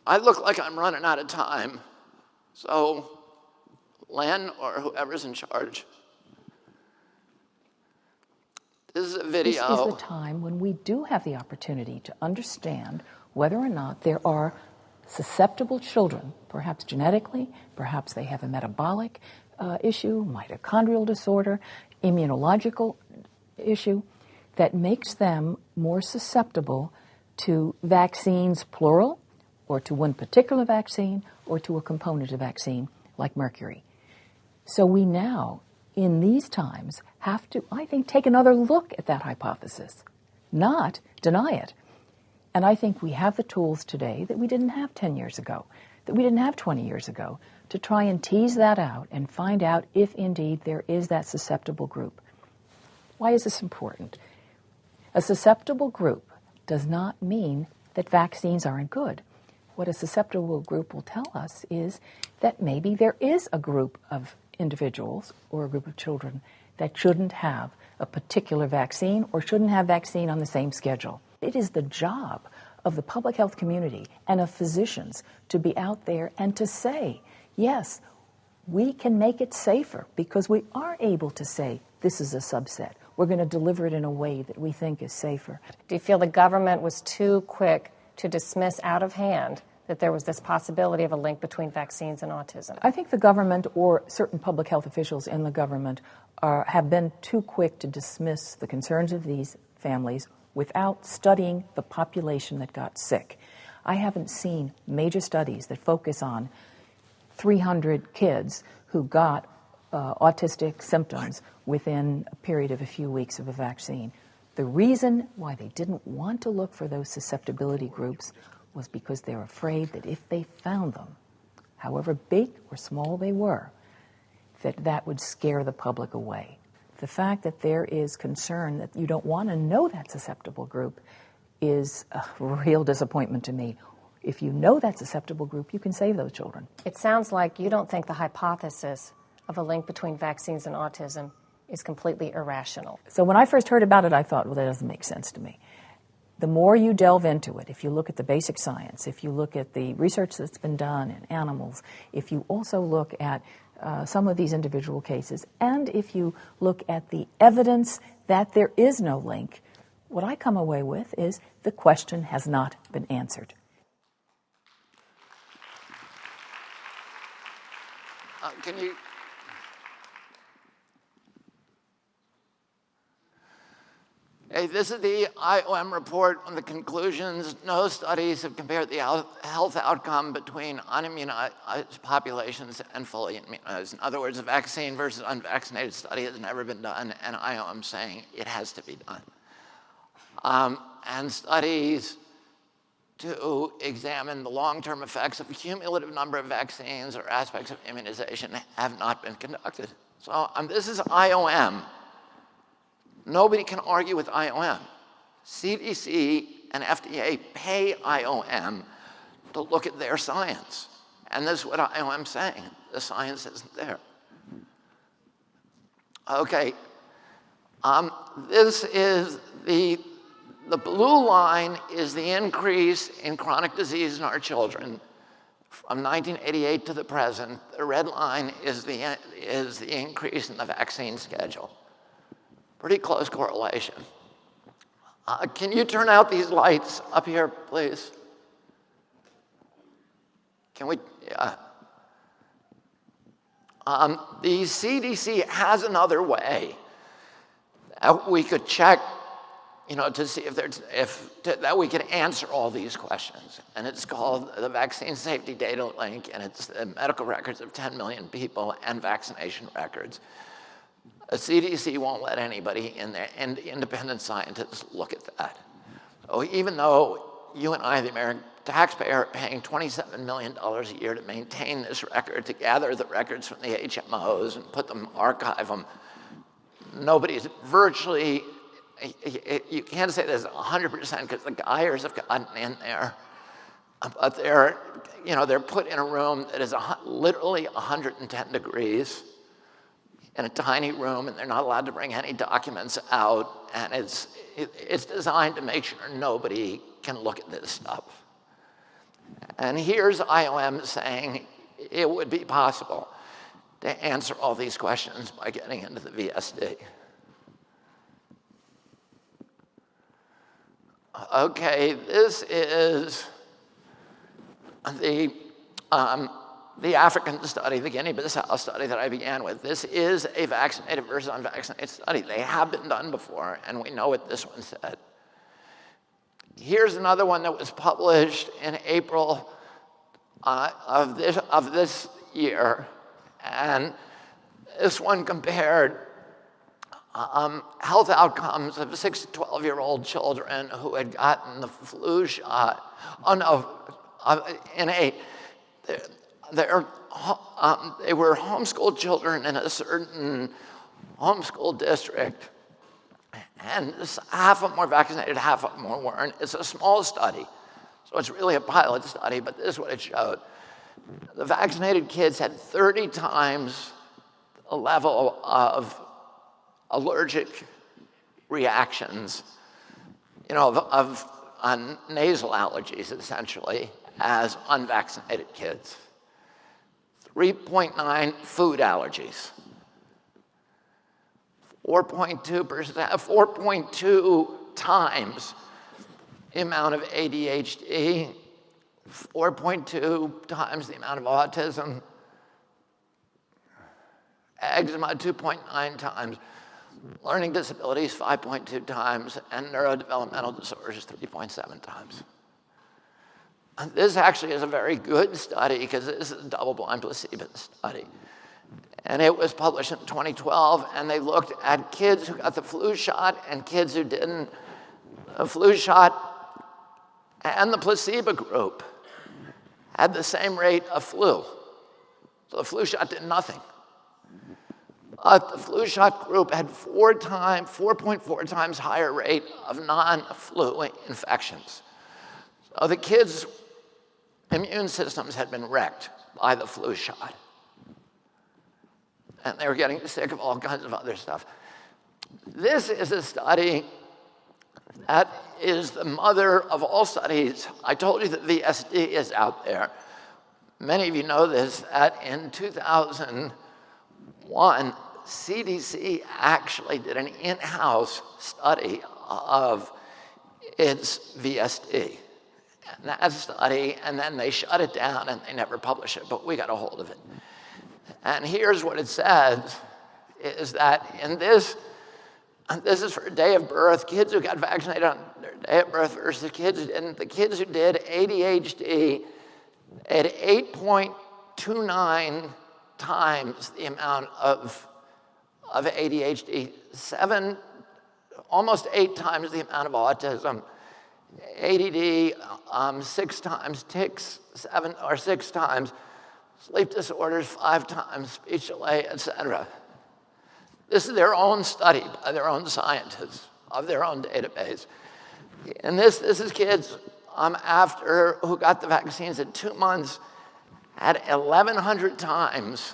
I look like I'm running out of time, so Len or whoever's in charge, this is a video. This is the time when we do have the opportunity to understand whether or not there are susceptible children, perhaps genetically, perhaps they have a metabolic issue, mitochondrial disorder, immunological issue, that makes them more susceptible to vaccines, plural, or to one particular vaccine, or to a component of vaccine, like mercury. So we now, in these times, have to, I think, take another look at that hypothesis, not deny it. And I think we have the tools today that we didn't have 10 years ago, that we didn't have 20 years ago, to try and tease that out and find out if indeed there is that susceptible group. Why is this important? A susceptible group does not mean that vaccines aren't good. What a susceptible group will tell us is that maybe there is a group of individuals or a group of children that shouldn't have a particular vaccine or shouldn't have vaccine on the same schedule. It is the job of the public health community and of physicians to be out there and to say, yes, we can make it safer because we are able to say this is a subset. We're going to deliver it in a way that we think is safer. Do you feel the government was too quick to dismiss out of hand that there was this possibility of a link between vaccines and autism? I think the government or certain public health officials in the government have been too quick to dismiss the concerns of these families without studying the population that got sick. I haven't seen major studies that focus on 300 kids who got autistic symptoms within a period of a few weeks of a vaccine. The reason why they didn't want to look for those susceptibility groups was because they're afraid that if they found them, however big or small they were, that would scare the public away. The fact that there is concern that you don't want to know that susceptible group is a real disappointment to me. If you know that susceptible group, you can save those children. It sounds like you don't think the hypothesis of a link between vaccines and autism is completely irrational. So when I first heard about it, I thought, well, that doesn't make sense to me. The more you delve into it, if you look at the basic science, if you look at the research that's been done in animals, if you also look at some of these individual cases, and if you look at the evidence that there is no link, what I come away with is the question has not been answered. Can you? Hey, this is the IOM report on the conclusions. No studies have compared the health outcome between unimmunized populations and fully immunized. In other words, a vaccine versus unvaccinated study has never been done, and IOM saying it has to be done. And studies to examine the long-term effects of a cumulative number of vaccines or aspects of immunization have not been conducted. So this is IOM. Nobody can argue with IOM. CDC and FDA pay IOM to look at their science. And this is what IOM's saying. The science isn't there. Okay. This is the blue line is the increase in chronic disease in our children from 1988 to the present. The red line is the increase in the vaccine schedule. Pretty close correlation. Can you turn out these lights up here, please? Can we? Yeah. The CDC has another way that we could check, to see that we could answer all these questions. And it's called the Vaccine Safety Data Link, and it's the medical records of 10 million people and vaccination records. The CDC won't let anybody in there, and independent scientists look at that. So even though you and I, the American taxpayer, are paying $27 million a year to maintain this record, to gather the records from the HMOs and put them, archive them, nobody's virtually, you can't say there's 100% because the Geiers have gotten in there, but they're put in a room that is literally 110 degrees. In a tiny room, and they're not allowed to bring any documents out, and it's designed to make sure nobody can look at this stuff. And here's IOM saying it would be possible to answer all these questions by getting into the VSD. Okay, this is the African study, the Guinea-Bissau study that I began with. This is a vaccinated versus unvaccinated study. They have been done before, and we know what this one said. Here's another one that was published in April of this year, and this one compared health outcomes of 6 to 12-year-old children who had gotten the flu shot. They were homeschooled children in a certain homeschool district, and half of them were vaccinated, half of them weren't. It's a small study, so it's really a pilot study, but this is what it showed. The vaccinated kids had 30 times the level of allergic reactions, of nasal allergies, essentially, as unvaccinated kids. 3.9 food allergies. 4.2 times the amount of ADHD, 4.2 times the amount of autism, eczema 2.9 times, learning disabilities 5.2 times, and neurodevelopmental disorders 3.7 times. This actually is a very good study because this is a double-blind placebo study. And it was published in 2012, and they looked at kids who got the flu shot and kids who didn't. The flu shot and the placebo group had the same rate of flu. So the flu shot did nothing. The flu shot group had 4.4 times higher rate of non-flu infections. So the kids' immune systems had been wrecked by the flu shot. And they were getting sick of all kinds of other stuff. This is a study that is the mother of all studies. I told you that the VSD is out there. Many of you know this, that in 2001, CDC actually did an in-house study of its VSD. And that study, and then they shut it down and they never published it, but we got a hold of it. And here's what it says, is that in this is for day of birth, kids who got vaccinated on their day of birth versus the kids who didn't. The kids who did ADHD had 8.29 times the amount of ADHD, almost 8 times the amount of autism, ADD 6 times, tics 7 or 6 times, sleep disorders 5 times, speech delay, etc. This is their own study by their own scientists of their own database. And this is kids who got the vaccines at 2 months had 1,100 times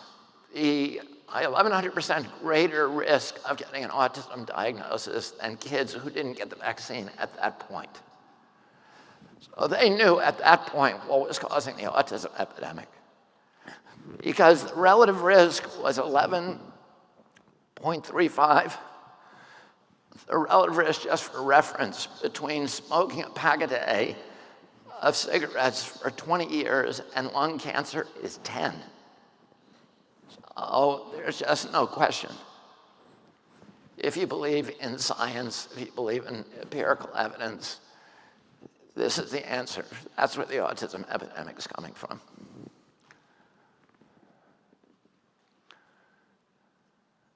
the 1,100% greater risk of getting an autism diagnosis than kids who didn't get the vaccine at that point. So they knew at that point what was causing the autism epidemic. Because the relative risk was 11.35. The relative risk, just for reference, between smoking a pack a day of cigarettes for 20 years and lung cancer is 10. So there's just no question. If you believe in science, if you believe in empirical evidence, this is the answer. That's where the autism epidemic is coming from.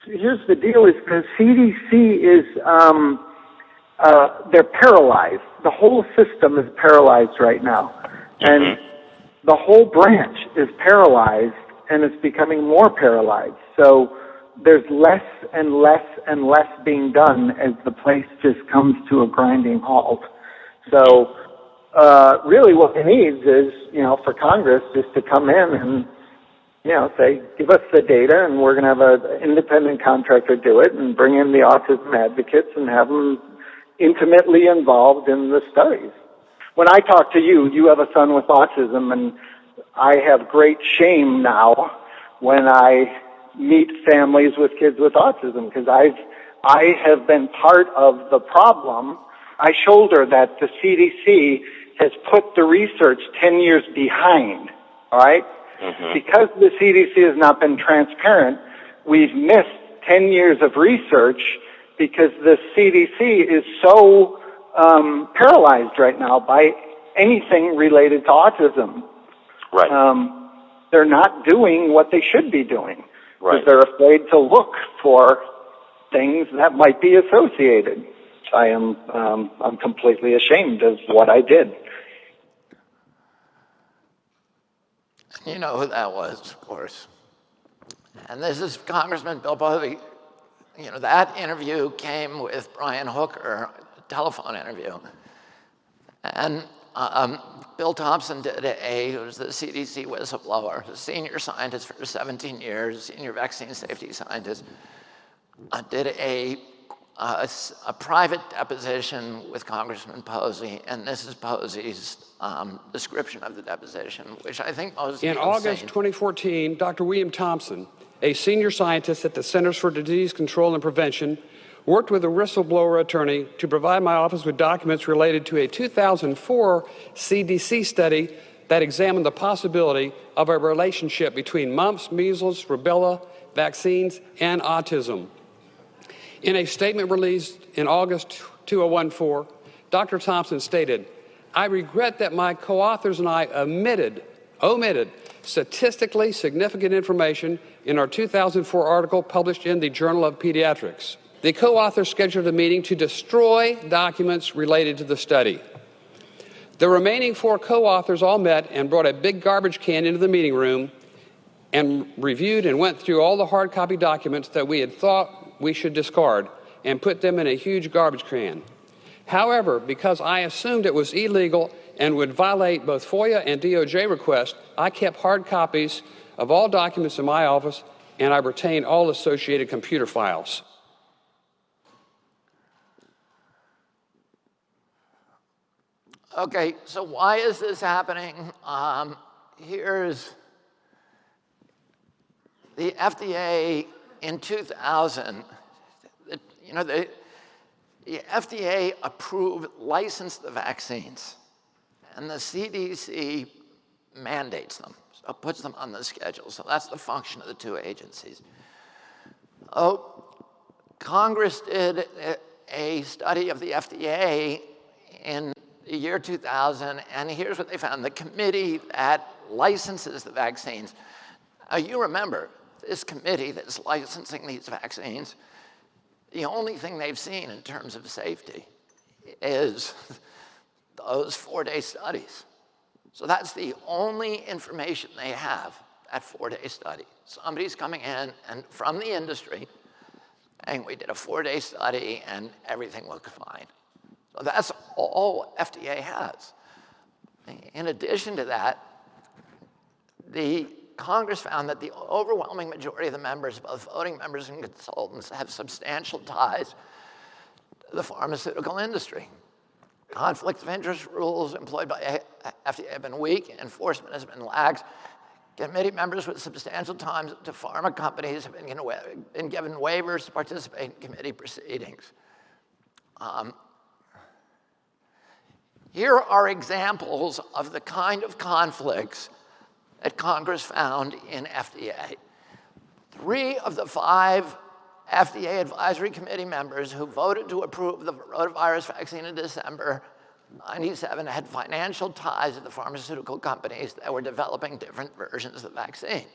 Here's the deal: is the CDC is they're paralyzed. The whole system is paralyzed right now, and the whole branch is paralyzed, and it's becoming more paralyzed. So there's less and less and less being done as the place just comes to a grinding halt. So really, what it needs is, for Congress just to come in and say, give us the data, and we're going to have an independent contractor do it and bring in the autism advocates and have them intimately involved in the studies. When I talk to you, you have a son with autism, and I have great shame now when I meet families with kids with autism, because I have been part of the problem. I shoulder that the CDC has put the research 10 years behind, all right? Because the CDC has not been transparent, we've missed 10 years of research because the CDC is so paralyzed right now by anything related to autism. Right. They're not doing what they should be doing. Right. Because they're afraid to look for things that might be associated. I'm completely ashamed of what I did. You know who that was, of course. And this is Congressman Bill Povey. That interview came with Brian Hooker, a telephone interview. And Bill Thompson who was the CDC whistleblower, a senior scientist for 17 years, senior vaccine safety scientist, did a private deposition with Congressman Posey, and this is Posey's description of the deposition, which I think most In August 2014, Dr. William Thompson, a senior scientist at the Centers for Disease Control and Prevention, worked with a whistleblower attorney to provide my office with documents related to a 2004 CDC study that examined the possibility of a relationship between mumps, measles, rubella vaccines, and autism. In a statement released in August 2014, Dr. Thompson stated, "I regret that my co-authors and I omitted statistically significant information in our 2004 article published in the Journal of Pediatrics. The co-authors scheduled a meeting to destroy documents related to the study. The remaining 4 co-authors all met and brought a big garbage can into the meeting room and reviewed and went through all the hard copy documents that we had thought we should discard and put them in a huge garbage can. However, because I assumed it was illegal and would violate both FOIA and DOJ requests, I kept hard copies of all documents in my office, and I retained all associated computer files." Okay, so why is this happening? Here's the FDA in 2000. The FDA approved, licensed the vaccines, and the CDC mandates them, so it puts them on the schedule. So that's the function of the 2 agencies. Congress did a study of the FDA in the year 2000, and here's what they found. The committee that licenses the vaccines, you remember, this committee that's licensing these vaccines, the only thing they've seen in terms of safety is those 4-day studies. So that's the only information they have, that 4-day study. Somebody's coming in and from the industry, and we did a 4-day study and everything looked fine. So that's all FDA has. In addition to that, the Congress found that the overwhelming majority of the members, both voting members and consultants, have substantial ties to the pharmaceutical industry. Conflict of interest rules employed by FDA have been weak. Enforcement has been lax. Committee members with substantial ties to pharma companies have been given waivers to participate in committee proceedings. Here are examples of the kind of conflicts that Congress found in FDA. 3 of the 5 FDA advisory committee members who voted to approve the rotavirus vaccine in December 1997 had financial ties to the pharmaceutical companies that were developing different versions of the vaccine.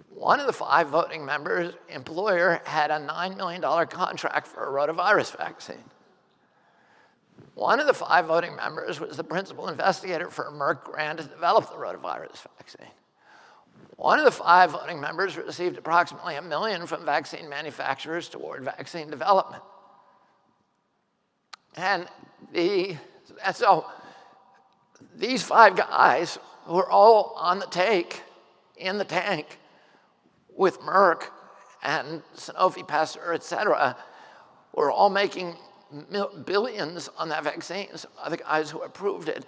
One of the 5 voting members' employer had a $9 million contract for a rotavirus vaccine. One of the 5 voting members was the principal investigator for a Merck grant to develop the rotavirus vaccine. One of the 5 voting members received approximately $1 million from vaccine manufacturers toward vaccine development. And so these 5 guys who are all on the take, in the tank, with Merck and Sanofi, Pasteur, et cetera, were all making billions on that vaccine. So other guys who approved it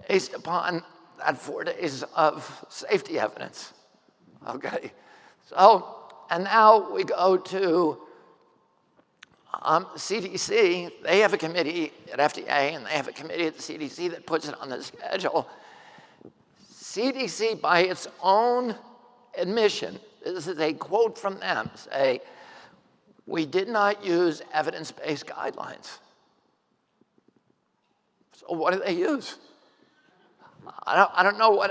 based upon that 4 days of safety evidence. Okay, so, and now we go to CDC. They have a committee at FDA, and they have a committee at the CDC that puts it on the schedule. CDC, by its own admission, this is a quote from them, say, "We did not use evidence-based guidelines." So what do they use? I don't know what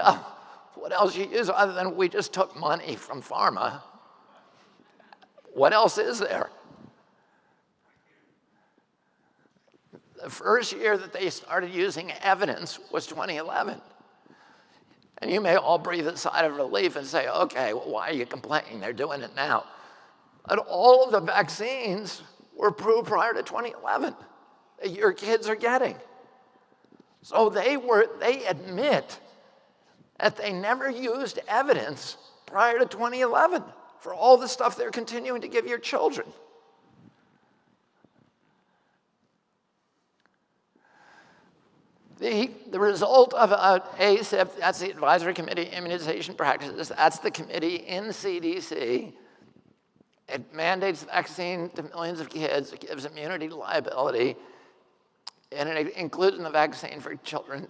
else you use other than we just took money from pharma. What else is there? The first year that they started using evidence was 2011. And you may all breathe a sigh of relief and say, okay, well, why are you complaining? They're doing it now. But all of the vaccines were approved prior to 2011 that your kids are getting. So they admit that they never used evidence prior to 2011 for all the stuff they're continuing to give your children. The result of ACIP, that's the Advisory Committee Immunization Practices, that's the committee in CDC, It mandates vaccine to millions of kids. It gives immunity to liability. And it includes in the vaccine for children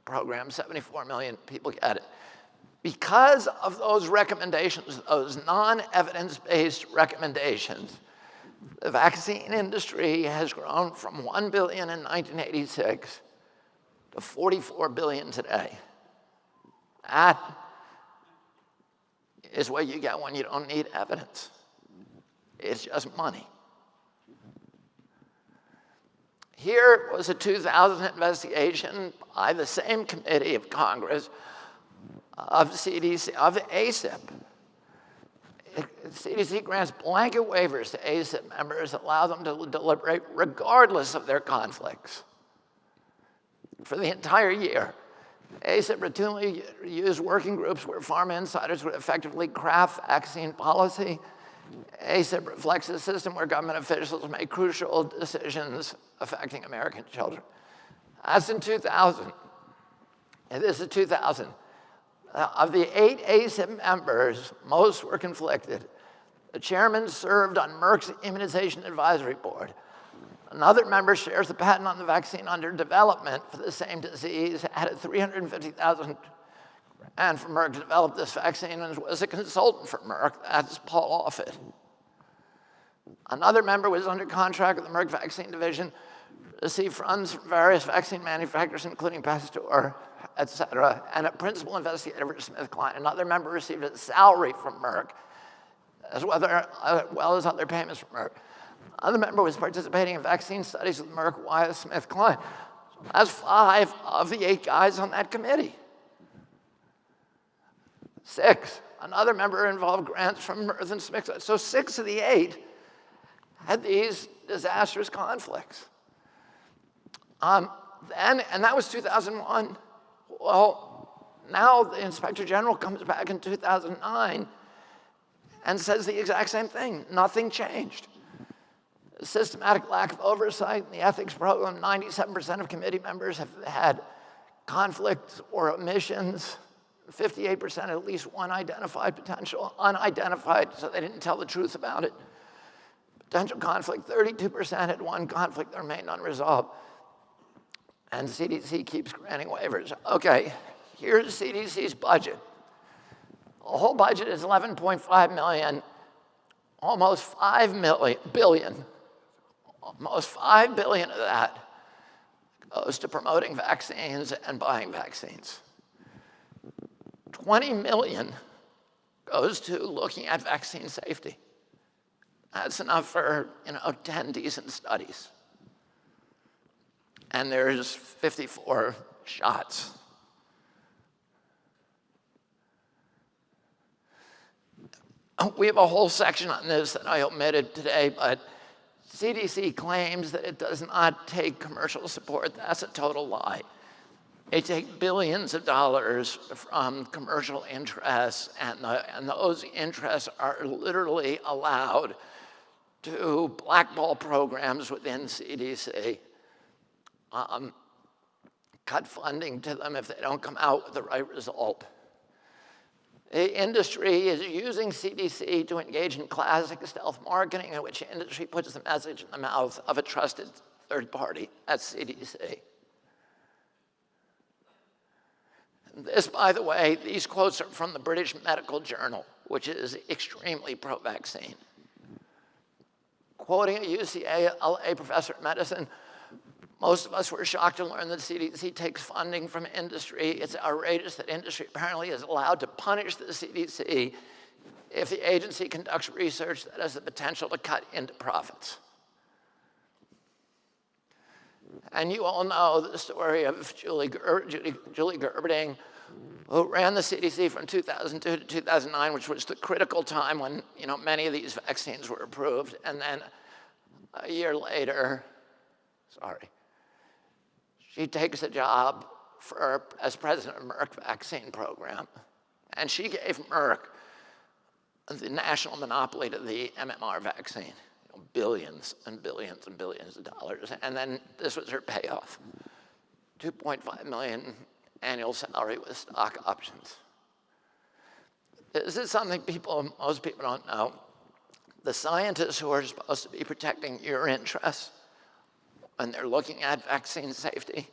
program, 74 million people get it. Because of those recommendations, those non-evidence-based recommendations, the vaccine industry has grown from 1 billion in 1986 to 44 billion today. That is what you get when you don't need evidence. It's just money. Here was a 2000 investigation by the same committee of Congress of CDC, of ACIP. CDC grants blanket waivers to ACIP members that allow them to deliberate regardless of their conflicts for the entire year. ACIP routinely used working groups where pharma insiders would effectively craft vaccine policy. ACIP reflects a system where government officials make crucial decisions affecting American children. That's in 2000. And this is 2000. Of the 8 ACIP members, most were conflicted. The chairman served on Merck's Immunization Advisory Board. Another member shares the patent on the vaccine under development for the same disease, added $350,000 and for Merck to develop this vaccine and was a consultant for Merck. That's Paul Offit. Another member was under contract with the Merck Vaccine Division, received funds from various vaccine manufacturers, including Pasteur, et cetera, and a principal investigator for SmithKline. Another member received a salary from Merck, as well as other payments from Merck. Another member was participating in vaccine studies with Merck via SmithKline. So that's 5 of the 8 guys on that committee. 6, another member involved grants from Merck and SmithKline. So 6 of the 8 had these disastrous conflicts. And that was 2001. Well, now the Inspector General comes back in 2009 and says the exact same thing. Nothing changed. A systematic lack of oversight in the ethics program. 97% of committee members have had conflicts or omissions. 58% at least one identified potential, unidentified, so they didn't tell the truth about it. Potential conflict, 32% had one conflict that remained unresolved. And CDC keeps granting waivers. Okay, here's CDC's budget. The whole budget is $11.5 million, almost $5 billion. Almost $5 billion of that goes to promoting vaccines and buying vaccines. 20 million goes to looking at vaccine safety. That's enough for 10 decent studies. And there's 54 shots. We have a whole section on this that I omitted today, but CDC claims that it does not take commercial support. That's a total lie. They take billions of dollars from commercial interests, and those interests are literally allowed to blackball programs within CDC, cut funding to them if they don't come out with the right result. The industry is using CDC to engage in classic stealth marketing in which the industry puts the message in the mouth of a trusted third party. That's CDC. This, by the way, these quotes are from the British Medical Journal, which is extremely pro-vaccine. Quoting a UCLA professor of medicine, most of us were shocked to learn that CDC takes funding from industry. It's outrageous that industry apparently is allowed to punish the CDC if the agency conducts research that has the potential to cut into profits. And you all know the story of Julie Gerberding, who ran the CDC from 2002 to 2009, which was the critical time when many of these vaccines were approved. And then a year later, she takes a job as president of Merck vaccine program. And she gave Merck the national monopoly to the MMR vaccine. Billions and billions and billions of dollars. And then this was her payoff. $2.5 million annual salary with stock options. This is something most people don't know. the scientists who are supposed to be protecting your interests when they're looking at vaccine safety,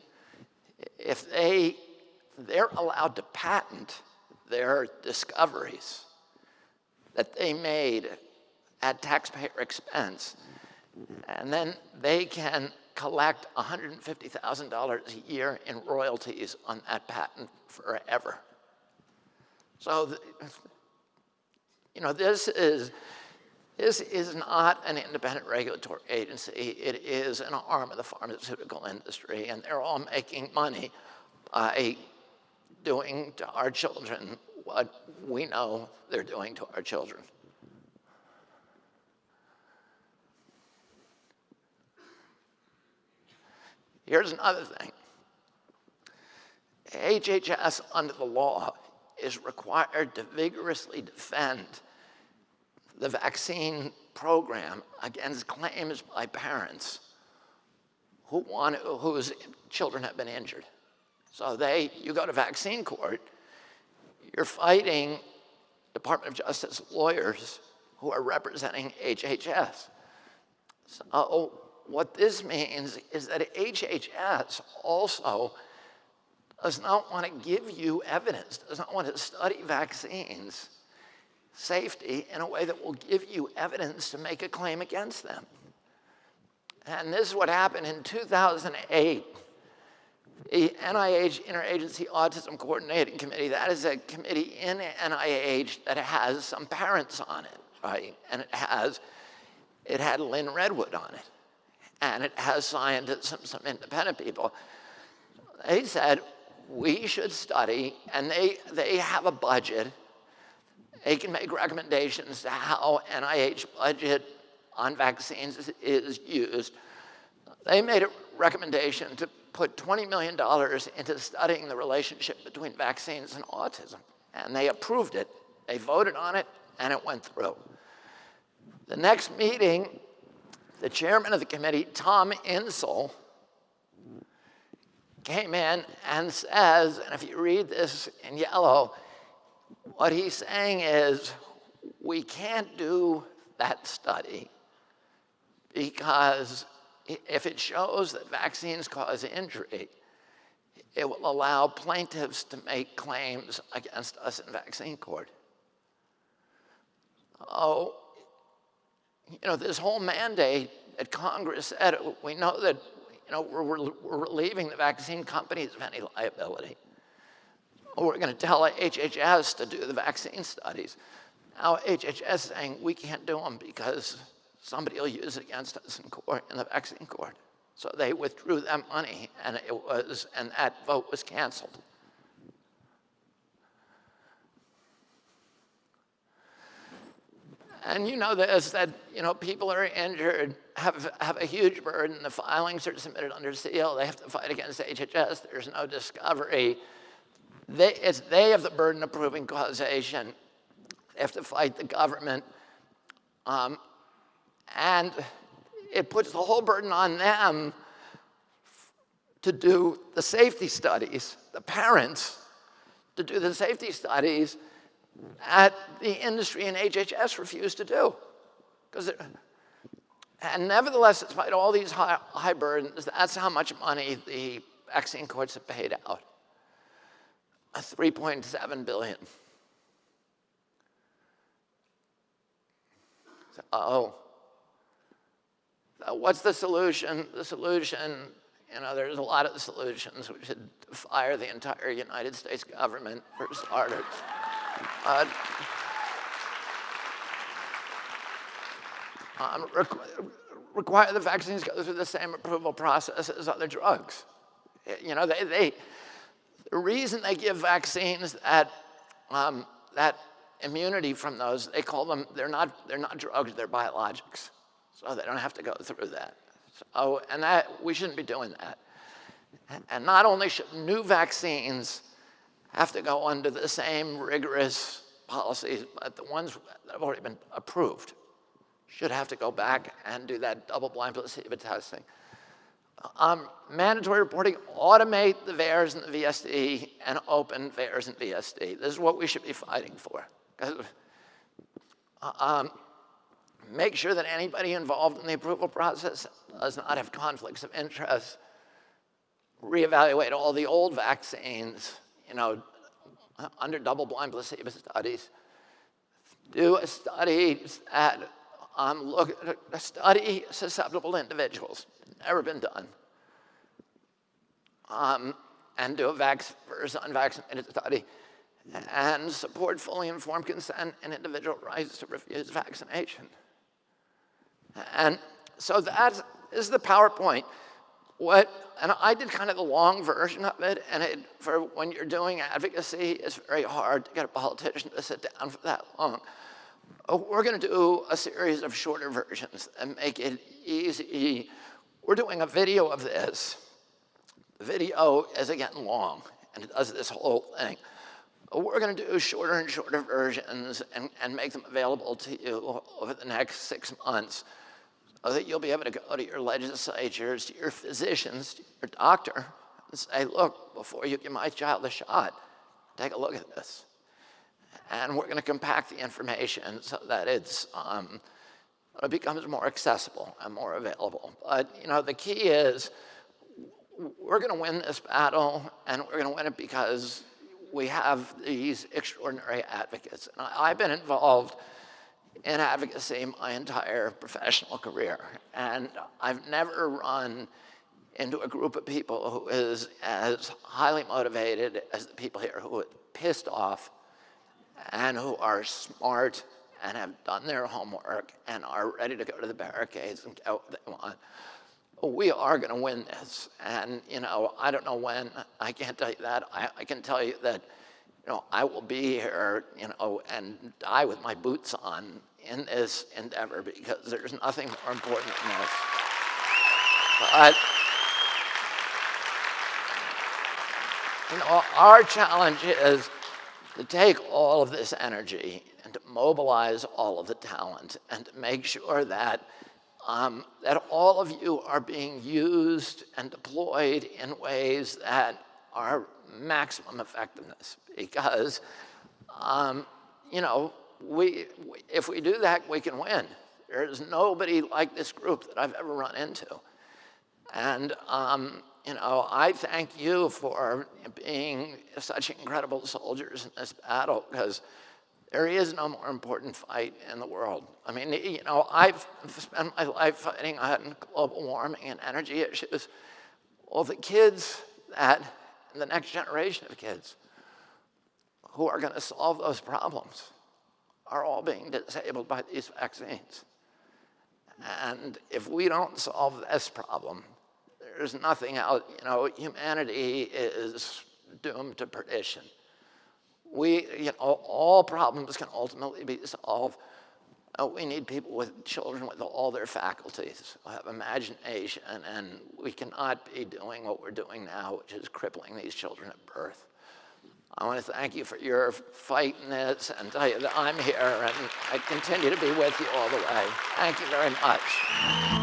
if they're allowed to patent their discoveries that they made at taxpayer expense, and then they can collect $150,000 a year in royalties on that patent forever. So, this is not an independent regulatory agency. It is an arm of the pharmaceutical industry, and they're all making money by doing to our children what we know they're doing to our children. Here's another thing. HHS, under the law, is required to vigorously defend the vaccine program against claims by parents whose children have been injured. So you go to vaccine court, you're fighting Department of Justice lawyers who are representing HHS. So what this means is that HHS also does not want to give you evidence, does not want to study vaccines safety in a way that will give you evidence to make a claim against them. And this is what happened in 2008. The NIH Interagency Autism Coordinating Committee, that is a committee in NIH that has some parents on it, right? And it had Lynn Redwood on it. And it has scientists and some independent people. They said, we should study, and they have a budget. They can make recommendations to how NIH budget on vaccines is used. They made a recommendation to put $20 million into studying the relationship between vaccines and autism. And they approved it. They voted on it, and it went through. The next meeting, the chairman of the committee, Tom Insel, came in and says, and if you read this in yellow, what he's saying is, we can't do that study because if it shows that vaccines cause injury, it will allow plaintiffs to make claims against us in vaccine court. Oh, this whole mandate that Congress said, we know that we're relieving the vaccine companies of any liability. We're going to tell HHS to do the vaccine studies. Now HHS is saying we can't do them because somebody will use it against us in court, in the vaccine court. So they withdrew that money, and that vote was canceled. And you know this, that people are injured, have a huge burden. The filings are submitted under seal. They have to fight against HHS. There's no discovery. They have the burden of proving causation. They have to fight the government. And it puts the whole burden on them to do the safety studies, the parents, to do the safety studies that the industry and HHS refuse to do. And nevertheless, despite all these high burdens, that's how much money the vaccine courts have paid out. $3.7 billion. So what's the solution? The solution, there's a lot of solutions. We should fire the entire United States government, for starters. Require the vaccines go through the same approval process as other drugs. The reason they give vaccines that immunity from those, they call them, they're not drugs, they're biologics. So they don't have to go through that. And we shouldn't be doing that. And not only should new vaccines have to go under the same rigorous policies, but the ones that have already been approved should have to go back and do that double-blind placebo testing. Mandatory reporting, automate the VAERS and the VSD, and open VAERS and VSD. This is what we should be fighting for. make sure that anybody involved in the approval process does not have conflicts of interest, reevaluate all the old vaccines, under double-blind placebo studies, do a study that look at a study susceptible individuals, never been done, and do a versus unvaccinated study, and support fully informed consent and individual rights to refuse vaccination. And so that is the PowerPoint. And I did kind of the long version of it, and for when you're doing advocacy, it's very hard to get a politician to sit down for that long. We're going to do a series of shorter versions and make it easy. We're doing a video of this. The video is, again, long, and it does this whole thing. We're going to do shorter and shorter versions and make them available to you over the next 6 months so that you'll be able to go to your legislatures, to your physicians, to your doctor, and say, look, before you give my child a shot, take a look at this. And we're going to compact the information so that it becomes more accessible and more available. But the key is we're going to win this battle, and we're going to win it because we have these extraordinary advocates. And I've been involved in advocacy my entire professional career, and I've never run into a group of people who is as highly motivated as the people here who are pissed off and who are smart and have done their homework and are ready to go to the barricades and get what they want. We are going to win this. And, I don't know when. I can't tell you that. I can tell you that, I will be here, and die with my boots on in this endeavor because there's nothing more important than this. But, our challenge is to take all of this energy and to mobilize all of the talent and to make sure that that all of you are being used and deployed in ways that are maximum effectiveness. Because, if we do that, we can win. There's nobody like this group that I've ever run into. And, I thank you for being such incredible soldiers in this battle, because there is no more important fight in the world. I mean, I've spent my life fighting on global warming and energy issues. Well, the kids and the next generation of kids who are going to solve those problems are all being disabled by these vaccines. And if we don't solve this problem, there's nothing else. Humanity is doomed to perdition. All problems can ultimately be solved. We need children with all their faculties, who have imagination, and we cannot be doing what we're doing now, which is crippling these children at birth. I want to thank you for your fight in this and tell you that I'm here and I continue to be with you all the way. Thank you very much.